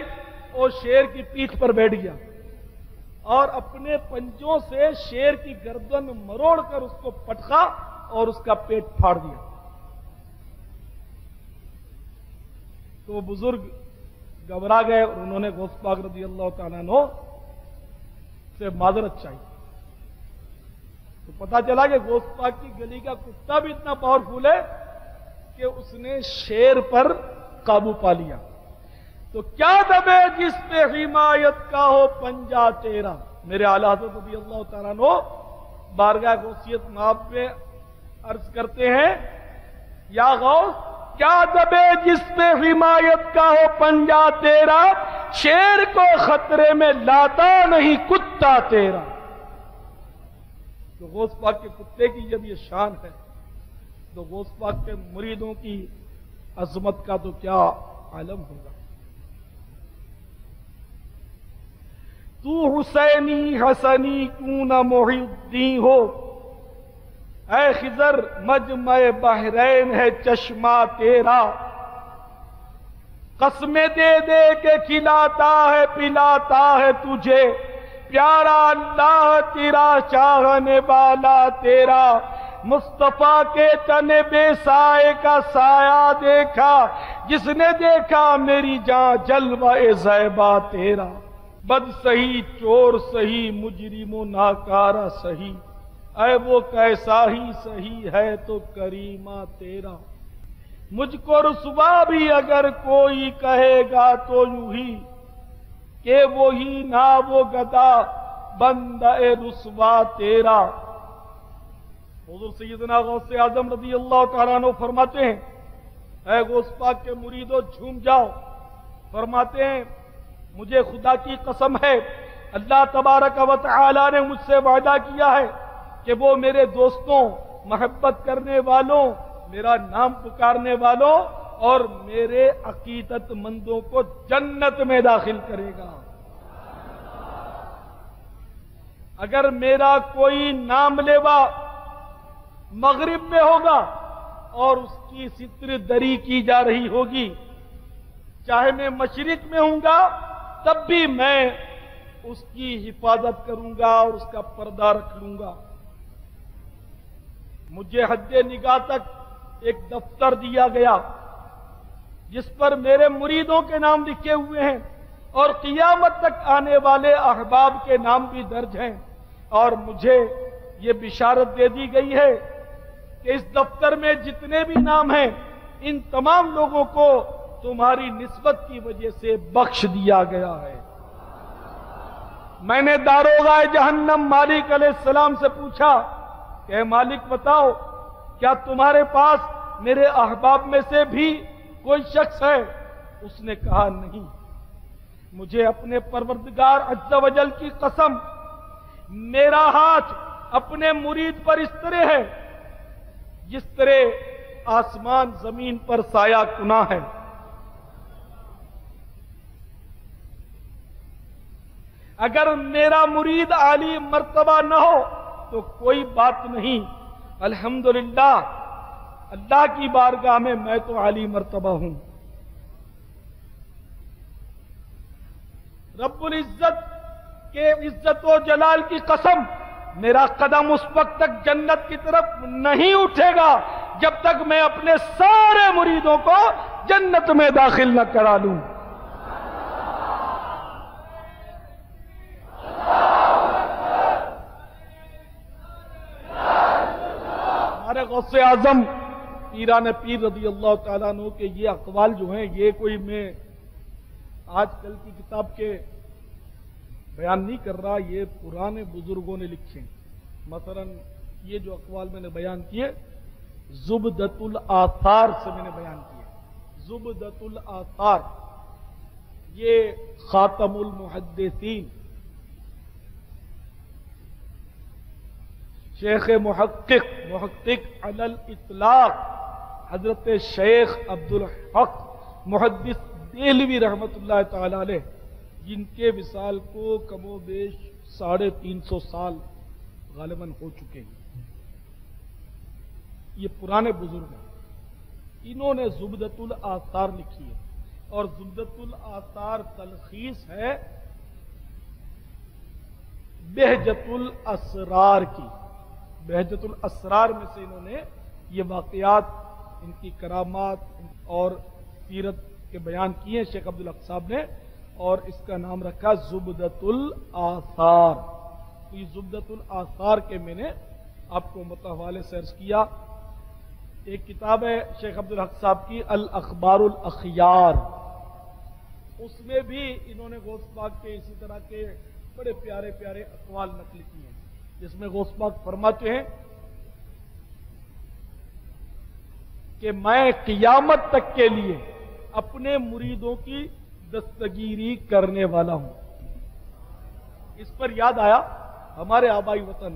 اور شیر کی پیٹھ پر بیٹھ گیا اور اپنے پنجوں سے شیر کی گردن مروڑ کر اس کو پٹخا اور اس کا پیٹ پھاڑ دیا. تو وہ بزرگ گھبرا گئے اور انہوں نے غوث پاک رضی اللہ تعالیٰ عنہ سے معذرت چاہی. تو پتا چلا کہ غوث پاک کی گلی کا کتا بھی اتنا پاورفل ہے کہ اس نے شیر پر قابو پا لیا. تو کیا دبے جس پہ حمایت کا ہو پنجہ تیرا. میرے اعلیٰ حضرت رضی اللہ تعالیٰ عنہ بارگاہ غوثیت مآب پہ عرض کرتے ہیں، یا غوث کیا دبے جس پہ حمایت کا ہو پنجہ تیرا، شیر کو خطرے میں لاتا نہیں کتا تیرا. تو غوث پاک کے کتے کی جب یہ شان ہے تو غوث پاک کے مریدوں کی عظمت کا تو کیا عالم ہوگا۔ تو حسینی حسنی کیوں نہ محی الدین ہو، اے خضر مجمع بحرین ہے چشمہ تیرا، قسمیں دے دے کے کھلاتا ہے پلاتا ہے تجھے، پیارا اللہ تیرا چاہنے والا تیرا، مصطفیٰ کے تن بے سائے کا سایہ دیکھا، جس نے دیکھا میری جاں جلوہ زیبا تیرا، بد سہی چور سہی مجرم و ناکارہ سہی، اے وہ کیسا ہی سہی ہے تو کریمہ تیرا، مجھ کو رسوا بھی اگر کوئی کہے گا تو یوں ہی کہ وہی نہ وہ گدا بندہ رسوا تیرا۔ حضور سیدنا غوث اعظم رضی اللہ تعالیٰ عنہ فرماتے ہیں، اے غوث پاک کے مریدو جھوم جاؤ، فرماتے ہیں مجھے خدا کی قسم ہے اللہ تبارک و تعالی نے مجھ سے وعدہ کیا ہے کہ وہ میرے دوستوں، محبت کرنے والوں، میرا نام پکارنے والوں اور میرے عقیدت مندوں کو جنت میں داخل کرے گا۔ اگر میرا کوئی نام لیوا مغرب میں ہوگا اور اس کی ستر دری کی جا رہی ہوگی، چاہے میں مشرق میں ہوں گا تب بھی میں اس کی حفاظت کروں گا اور اس کا پردہ رکھ لوں گا۔ مجھے حد نگاہ تک ایک دفتر دیا گیا جس پر میرے مریدوں کے نام لکھے ہوئے ہیں اور قیامت تک آنے والے احباب کے نام بھی درج ہیں، اور مجھے یہ بشارت دے دی گئی ہے کہ اس دفتر میں جتنے بھی نام ہیں ان تمام لوگوں کو تمہاری نسبت کی وجہ سے بخش دیا گیا ہے۔ میں نے داروغہ جہنم مالک علیہ السلام سے پوچھا کہ اے مالک بتاؤ کیا تمہارے پاس میرے احباب میں سے بھی کوئی شخص ہے؟ اس نے کہا نہیں۔ مجھے اپنے پروردگار عز و جل کی قسم، میرا ہاتھ اپنے مرید پر اس طرح ہے جس طرح آسمان زمین پر سایہ کنا ہے۔ اگر میرا مرید عالی مرتبہ نہ ہو تو کوئی بات نہیں، الحمدللہ اللہ کی بارگاہ میں تو عالی مرتبہ ہوں۔ رب العزت کے عزت و جلال کی قسم، میرا قدم اس وقت تک جنت کی طرف نہیں اٹھے گا جب تک میں اپنے سارے مریدوں کو جنت میں داخل نہ کرا لوں۔ ہمارے غوث اعظم پیران پیر رضی اللہ تعالیٰ عنہ کے یہ اقوال جو ہیں، یہ کوئی میں آج کل کی کتاب کے بیان نہیں کر رہا، یہ پرانے بزرگوں نے لکھے۔ مثلا یہ جو اقوال میں نے بیان کیے زبدۃ الآثار سے میں نے بیان کیے۔ زبدۃ الآثار یہ خاتم المحدثین شیخ محقق علی الاطلاق حضرت شیخ عبدالحق محدث دہلوی رحمت اللہ تعالی علیہ، جن کے وصال کو کم و بیش 350 سال غالباً ہو چکے ہیں۔ یہ پرانے بزرگ ہیں، انہوں نے زبدۃ الآثار لکھی ہے، اور زبدۃ الآثار تلخیص ہے بہجت الاسرار کی۔ بہجت الاسرار میں سے انہوں نے یہ واقعات، ان کی کرامات اور سیرت کے بیان کیے ہیں شیخ عبدالحق صاحب نے، اور اس کا نام رکھا زبدۃ الآثار۔ تو یہ زبدۃ الآثار کے میں نے آپ کو متحوالے سے عرض کیا۔ ایک کتاب ہے شیخ عبدالحق صاحب کی الاخبار الاخیار، اس میں بھی انہوں نے غوث پاک کے اسی طرح کے بڑے پیارے پیارے اقوال نقل کیے ہیں، جس میں غوث پاک فرماتے ہیں کہ میں قیامت تک کے لیے اپنے مریدوں کی دستگیری کرنے والا ہوں۔ اس پر یاد آیا ہمارے آبائی وطن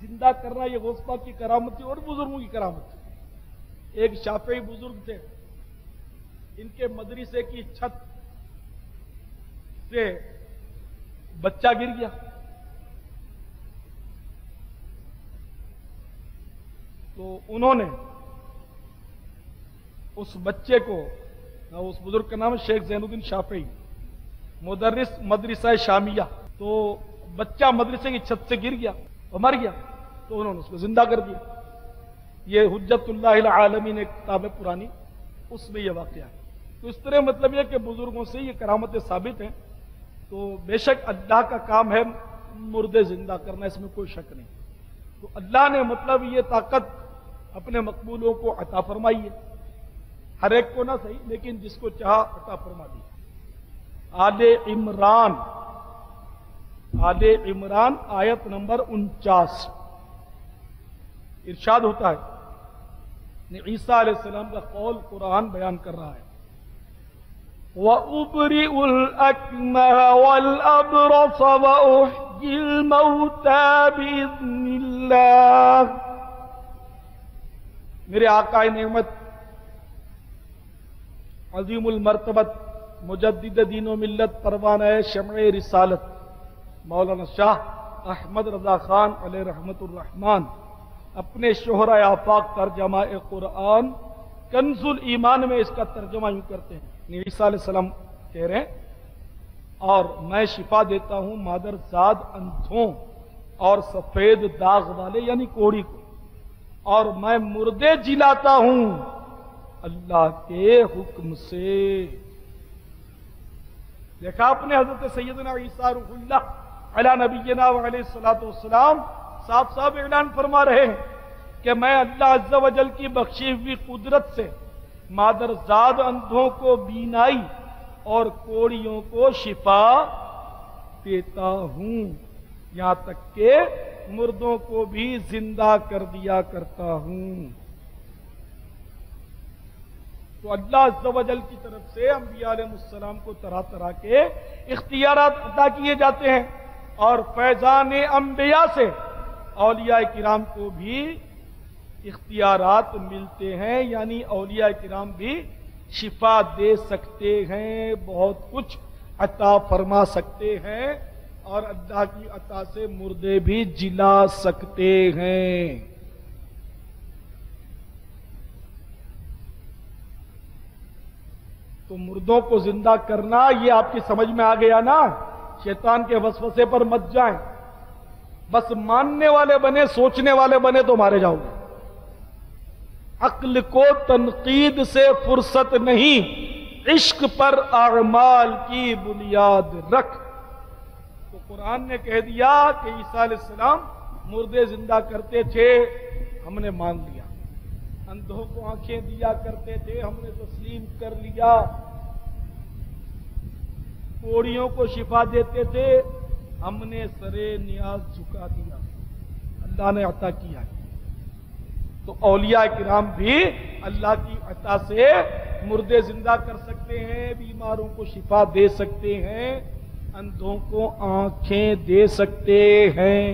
زندہ کرنا یہ غوث پاک کی کرامت تھی اور بزرگوں کی کرامت تھی۔ ایک شافعی بزرگ تھے، ان کے مدرسے کی چھت سے بچہ گر گیا، تو انہوں نے اس بچے کو، اس بزرگ کا نام ہے شیخ زین الدین شافعی، مدرس مدرسہ شامیہ، تو بچہ مدرسے کی چھت سے گر گیا اور مر گیا، تو انہوں نے اس کو زندہ کر دیا۔ یہ حجت اللہ العالمین ایک کتاب ہے پرانی، اس میں یہ واقعہ ہے۔ تو اس طرح مطلب یہ کہ بزرگوں سے یہ کرامتیں ثابت ہیں، تو بے شک اللہ کا کام ہے مردے زندہ کرنا، اس میں کوئی شک نہیں۔ تو اللہ نے مطلب یہ طاقت اپنے مقبولوں کو عطا فرمائی ہے، ہر ایک کو نہ صحیح لیکن جس کو چاہا عطا فرما دی۔ آل عمران آیت نمبر 49 ارشاد ہوتا ہے، عیسیٰ علیہ السلام کا قول قرآن بیان کر رہا ہے، وَأُبْرِئُ الْأَكْمَهَ وَالْأَبْرَصَ وَأُحْيِي الْمَوْتَى بِإِذْنِ اللَّهِ۔ میرے آقا نعمت عظیم المرتبت مجدد دین و ملت پروانہ شمع رسالت مولانا شاہ احمد رضا خان علیہ رحمت الرحمن اپنے شہرۂ آفاق ترجمہ قرآن کنز الایمان میں اس کا ترجمہ یوں کرتے ہیں، عیسیٰ علیہ السلام کہہ رہے ہیں، اور میں شفا دیتا ہوں مادرزاد اندھوں اور سفید داغ والے یعنی کوڑی کو، اور میں مردے جلاتا ہوں اللہ کے حکم سے۔ دیکھا آپ نے حضرت سیدنا عیسیٰ روح اللہ علی نبینا وعلیہ الصلوۃ والسلام صاف صاف اعلان فرما رہے ہیں کہ میں اللہ عز و جل کی بخشی ہوئی قدرت سے مادرزاد اندھوں کو بینائی اور کوڑیوں کو شفا دیتا ہوں، یہاں تک کہ مردوں کو بھی زندہ کر دیا کرتا ہوں۔ تو اللہ عز و جل کی طرف سے انبیاء علیہ السلام کو طرح طرح کے اختیارات عطا کیے جاتے ہیں، اور فیضان انبیاء سے اولیاء کرام کو بھی اختیارات ملتے ہیں، یعنی اولیاء کرام بھی شفا دے سکتے ہیں، بہت کچھ عطا فرما سکتے ہیں، اور اللہ کی عطا سے مردے بھی جلا سکتے ہیں۔ تو مردوں کو زندہ کرنا یہ آپ کی سمجھ میں آ گیا نا، شیطان کے وسوسے پر مت جائیں، بس ماننے والے بنے، سوچنے والے بنے تو مارے جاؤ گے۔ عقل کو تنقید سے فرصت نہیں، عشق پر اعمال کی بنیاد رکھ۔ تو قرآن نے کہہ دیا کہ عیسیٰ علیہ السلام مردے زندہ کرتے تھے، ہم نے مان لیا، اندھوں کو آنکھیں دیا کرتے تھے، ہم نے تسلیم کر لیا، کوڑیوں کو شفا دیتے تھے، ہم نے سرے نیاز جھکا دیا، اللہ نے عطا کیا ہے۔ تو اولیاء کرام بھی اللہ کی عطا سے مردے زندہ کر سکتے ہیں، بیماروں کو شفا دے سکتے ہیں، اندھوں کو آنکھیں دے سکتے ہیں،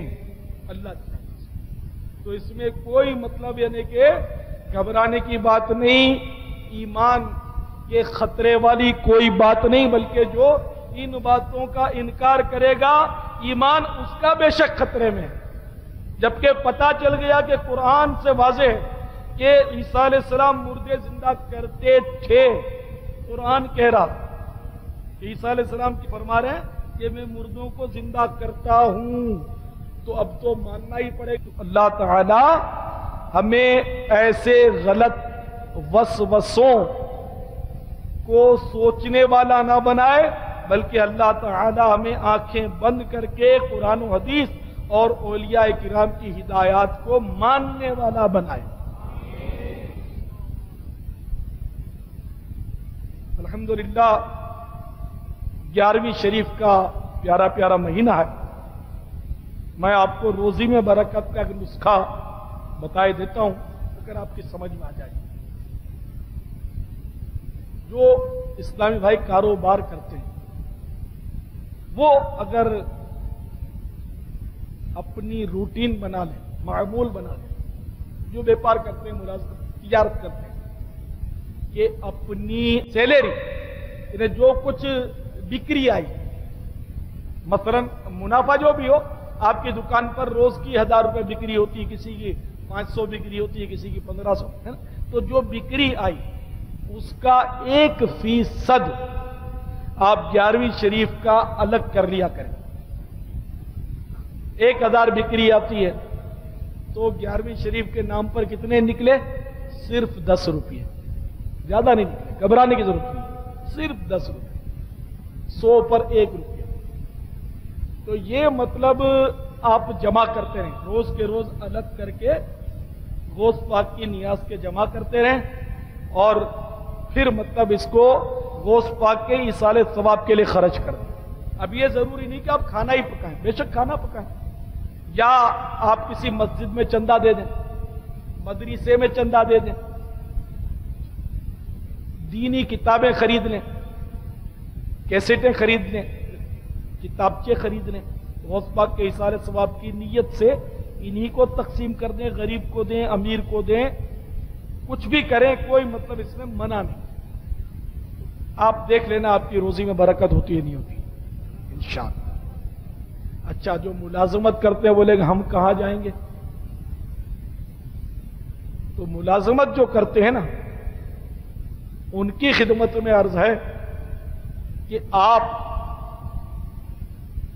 اللہ کی عطا سے۔ تو اس میں کوئی مطلب یعنی کہ گھبرانے کی بات نہیں، ایمان کے خطرے والی کوئی بات نہیں، بلکہ جو ان باتوں کا انکار کرے گا ایمان اس کا بے شک خطرے میں ہے۔ جبکہ پتہ چل گیا کہ قرآن سے واضح ہے کہ عیسیٰ علیہ السلام مردے زندہ کرتے تھے، قرآن کہہ رہا کہ عیسیٰ علیہ السلام کی فرما رہے ہیں کہ میں مردوں کو زندہ کرتا ہوں، تو اب تو ماننا ہی پڑے گا۔ اللہ تعالی ہمیں ایسے غلط وسوسوں کو سوچنے والا نہ بنائے، بلکہ اللہ تعالی ہمیں آنکھیں بند کر کے قرآن و حدیث اور اولیاء کرام کی ہدایات کو ماننے والا بنائے۔ الحمدللہ 11ویں شریف کا پیارا پیارا مہینہ ہے، میں آپ کو روزی میں برکت کا ایک نسخہ بتائے دیتا ہوں، اگر آپ کی سمجھ میں آ جائے۔ جو اسلامی بھائی کاروبار کرتے ہیں وہ اگر اپنی روٹین بنا لیں معمول بنا دیں. جو بیپار کرتے ہیں، تجارت کرتے ہیں، کہ اپنی سیلری انہیں جو کچھ بکری آئی، مثلا منافع جو بھی ہو، آپ کی دکان پر روز کی 1000 روپے بکری ہوتی ہے، کسی کی 500 بکری ہوتی ہے، کسی کی 1500 ہے نا. تو جو بکری آئی اس کا 1% آپ 11ویں شریف کا الگ کر لیا کریں. 1000 بکری آتی ہے تو 11ویں شریف کے نام پر کتنے نکلے؟ صرف 10 روپے. زیادہ نہیں نکلے، گھبرانے کی ضرورت نہیں، صرف 10 روپے. 100 پر 1 روپیہ. تو یہ مطلب آپ جمع کرتے رہیں، روز کے روز الگ کر کے غوث پاک کی نیاز کے جمع کرتے رہیں، اور پھر مطلب اس کو غوث پاک کے ایصال ثواب کے لیے خرچ کر دیں. اب یہ ضروری نہیں کہ آپ کھانا ہی پکائیں، بے شک کھانا پکائیں، یا آپ کسی مسجد میں چندہ دے دیں، مدرسے میں چندہ دے دیں، دینی کتابیں خرید لیں، کیسٹیں خرید لیں، کتابچے خرید لیں، غوث پاک کے ایصال ثواب کی نیت سے انہی کو تقسیم کر دیں، غریب کو دیں، امیر کو دیں، کچھ بھی کریں، کوئی مطلب اس میں منع نہیں. آپ دیکھ لینا آپ کی روزی میں برکت ہوتی ہے نہیں ہوتی انشاءاللہ. اچھا، جو ملازمت کرتے ہیں بولے گا ہم کہاں جائیں گے؟ تو ملازمت جو کرتے ہیں نا، ان کی خدمت میں عرض ہے کہ آپ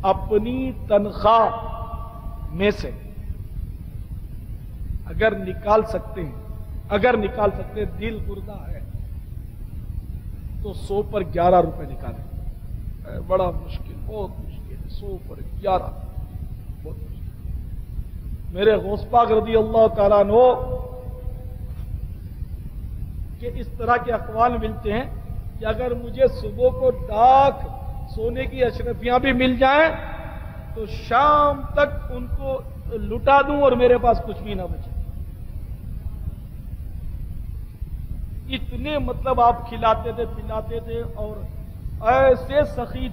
اپنی تنخواہ میں سے اگر نکال سکتے ہیں، دل گردہ ہے تو 100 پر 11 روپے نکالیں. بڑا مشکل، بہت مشکل ہے. 100 پر 11 بہت مشکل. میرے غوث پاک رضی اللہ تعالیٰ عنہ کہ اس طرح کے اقوال ملتے ہیں کہ اگر مجھے صبح کو ڈاک سونے کی اشرفیاں بھی مل جائیں تو شام تک ان کو لٹا دوں اور میرے پاس کچھ بھی نہ بچے. اتنے مطلب آپ کھلاتے تھے، پلاتے تھے، اور ایسے سخی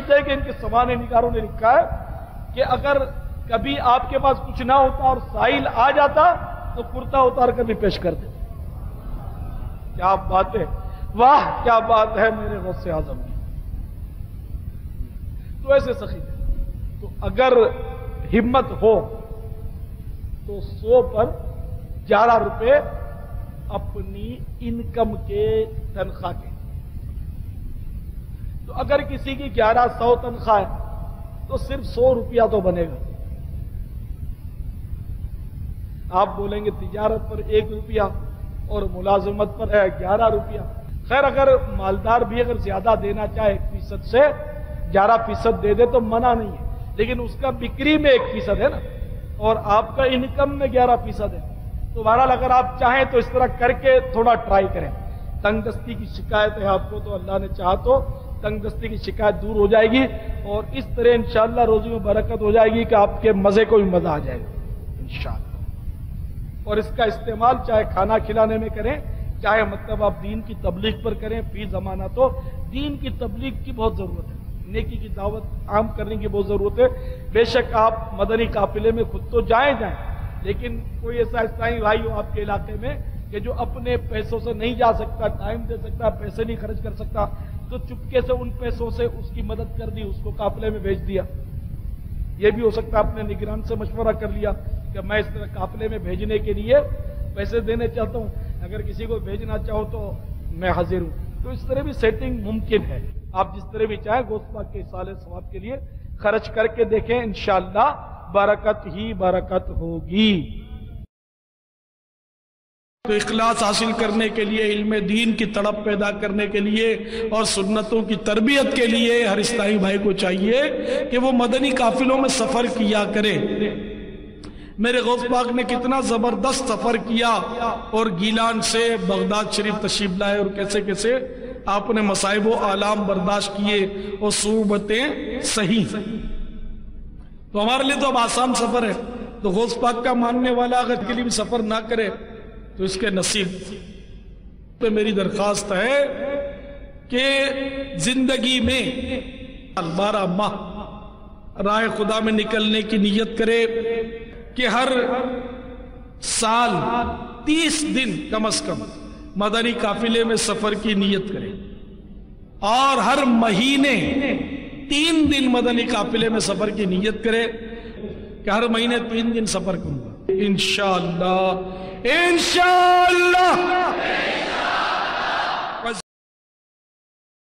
تھے کہ ان کے سمانے نگاروں نے لکھا ہے کہ اگر کبھی آپ کے پاس کچھ نہ ہوتا اور سائل آ جاتا تو کرتا اتار کر بھی پیش کر دیتے. کیا بات ہے، واہ کیا بات ہے میرے غوث اعظم کی. تو ایسے سخی تھے. تو اگر ہمت ہو تو 100 پر 11 روپے اپنی انکم کے، تنخواہ کے. تو اگر کسی کی 1100 تنخواہ ہے تو صرف 100 روپیہ تو بنے گا. آپ بولیں گے تجارت پر 1 روپیہ اور ملازمت پر 11 روپیہ. خیر اگر مالدار بھی اگر زیادہ دینا چاہے 1% سے 11% دے دے تو منع نہیں ہے، لیکن اس کا بکری میں 1% ہے نا، اور آپ کا انکم میں 11% ہے. تو بہرحال اگر آپ چاہیں تو اس طرح کر کے تھوڑا ٹرائی کریں. تنگ دستی کی شکایت ہے آپ کو، تو اللہ نے چاہا تو تنگ دستی کی شکایت دور ہو جائے گی، اور اس طرح انشاءاللہ روزی میں برکت ہو جائے گی کہ آپ کے مزے کو بھی مزہ آ جائے گا انشاءاللہ. اور اس کا استعمال چاہے کھانا کھلانے میں کریں، چاہے مطلب آپ دین کی تبلیغ پر کریں. فی زمانہ تو دین کی تبلیغ کی بہت ضرورت ہے، نیکی کی دعوت عام کرنے کی بہت ضرورت ہے. بے شک آپ مدنی قافلے میں خود تو جائیں، لیکن کوئی ایسا اسلامی بھائی ہو آپ کے علاقے میں کہ جو اپنے پیسوں سے نہیں جا سکتا، ٹائم دے سکتا، پیسے نہیں خرچ کر سکتا، تو چپکے سے ان پیسوں سے اس کی مدد کر دی، اس کو قافلے میں بھیج دیا. یہ بھی ہو سکتا ہے اپنے نگران سے مشورہ کر لیا کہ میں اس طرح قافلے میں بھیجنے کے لیے پیسے دینے چاہتا ہوں، اگر کسی کو بھیجنا چاہو تو میں حاضر ہوں. تو اس طرح بھی سیٹنگ ممکن ہے. آپ جس طرح بھی چاہیں غوث پاک کے ایصال ثواب کے لیے خرچ کر کے دیکھیں، انشاءاللہ برکت ہی برکت ہوگی. تو اخلاص حاصل کرنے کے لیے، علم دین کی تڑپ پیدا کرنے کے لیے اور سنتوں کی تربیت کے لیے ہر اسلامی بھائی کو چاہیے کہ وہ مدنی قافلوں میں سفر کیا کرے. میرے غوث پاک نے کتنا زبردست سفر کیا، اور گیلان سے بغداد شریف تشریف لائے، اور کیسے کیسے آپ نے مصائب و آلام برداشت کیے اور صعوبتیں سہی. تو ہمارے لیے تو اب آسان سفر ہے. تو غوث پاک کا ماننے والا اگر کے لیے بھی سفر نہ کرے تو اس کے نصیب. تو میری درخواست ہے کہ زندگی میں 12 ماہ راہ خدا میں نکلنے کی نیت کرے کہ ہر سال 30 دن کم از کم مدنی قافلے میں سفر کی نیت کرے، اور ہر مہینے 3 دن مدنی قافلے میں سفر کی نیت کرے کہ ہر مہینے 3 دن سفر کروں گا انشاءاللہ انشاءاللہ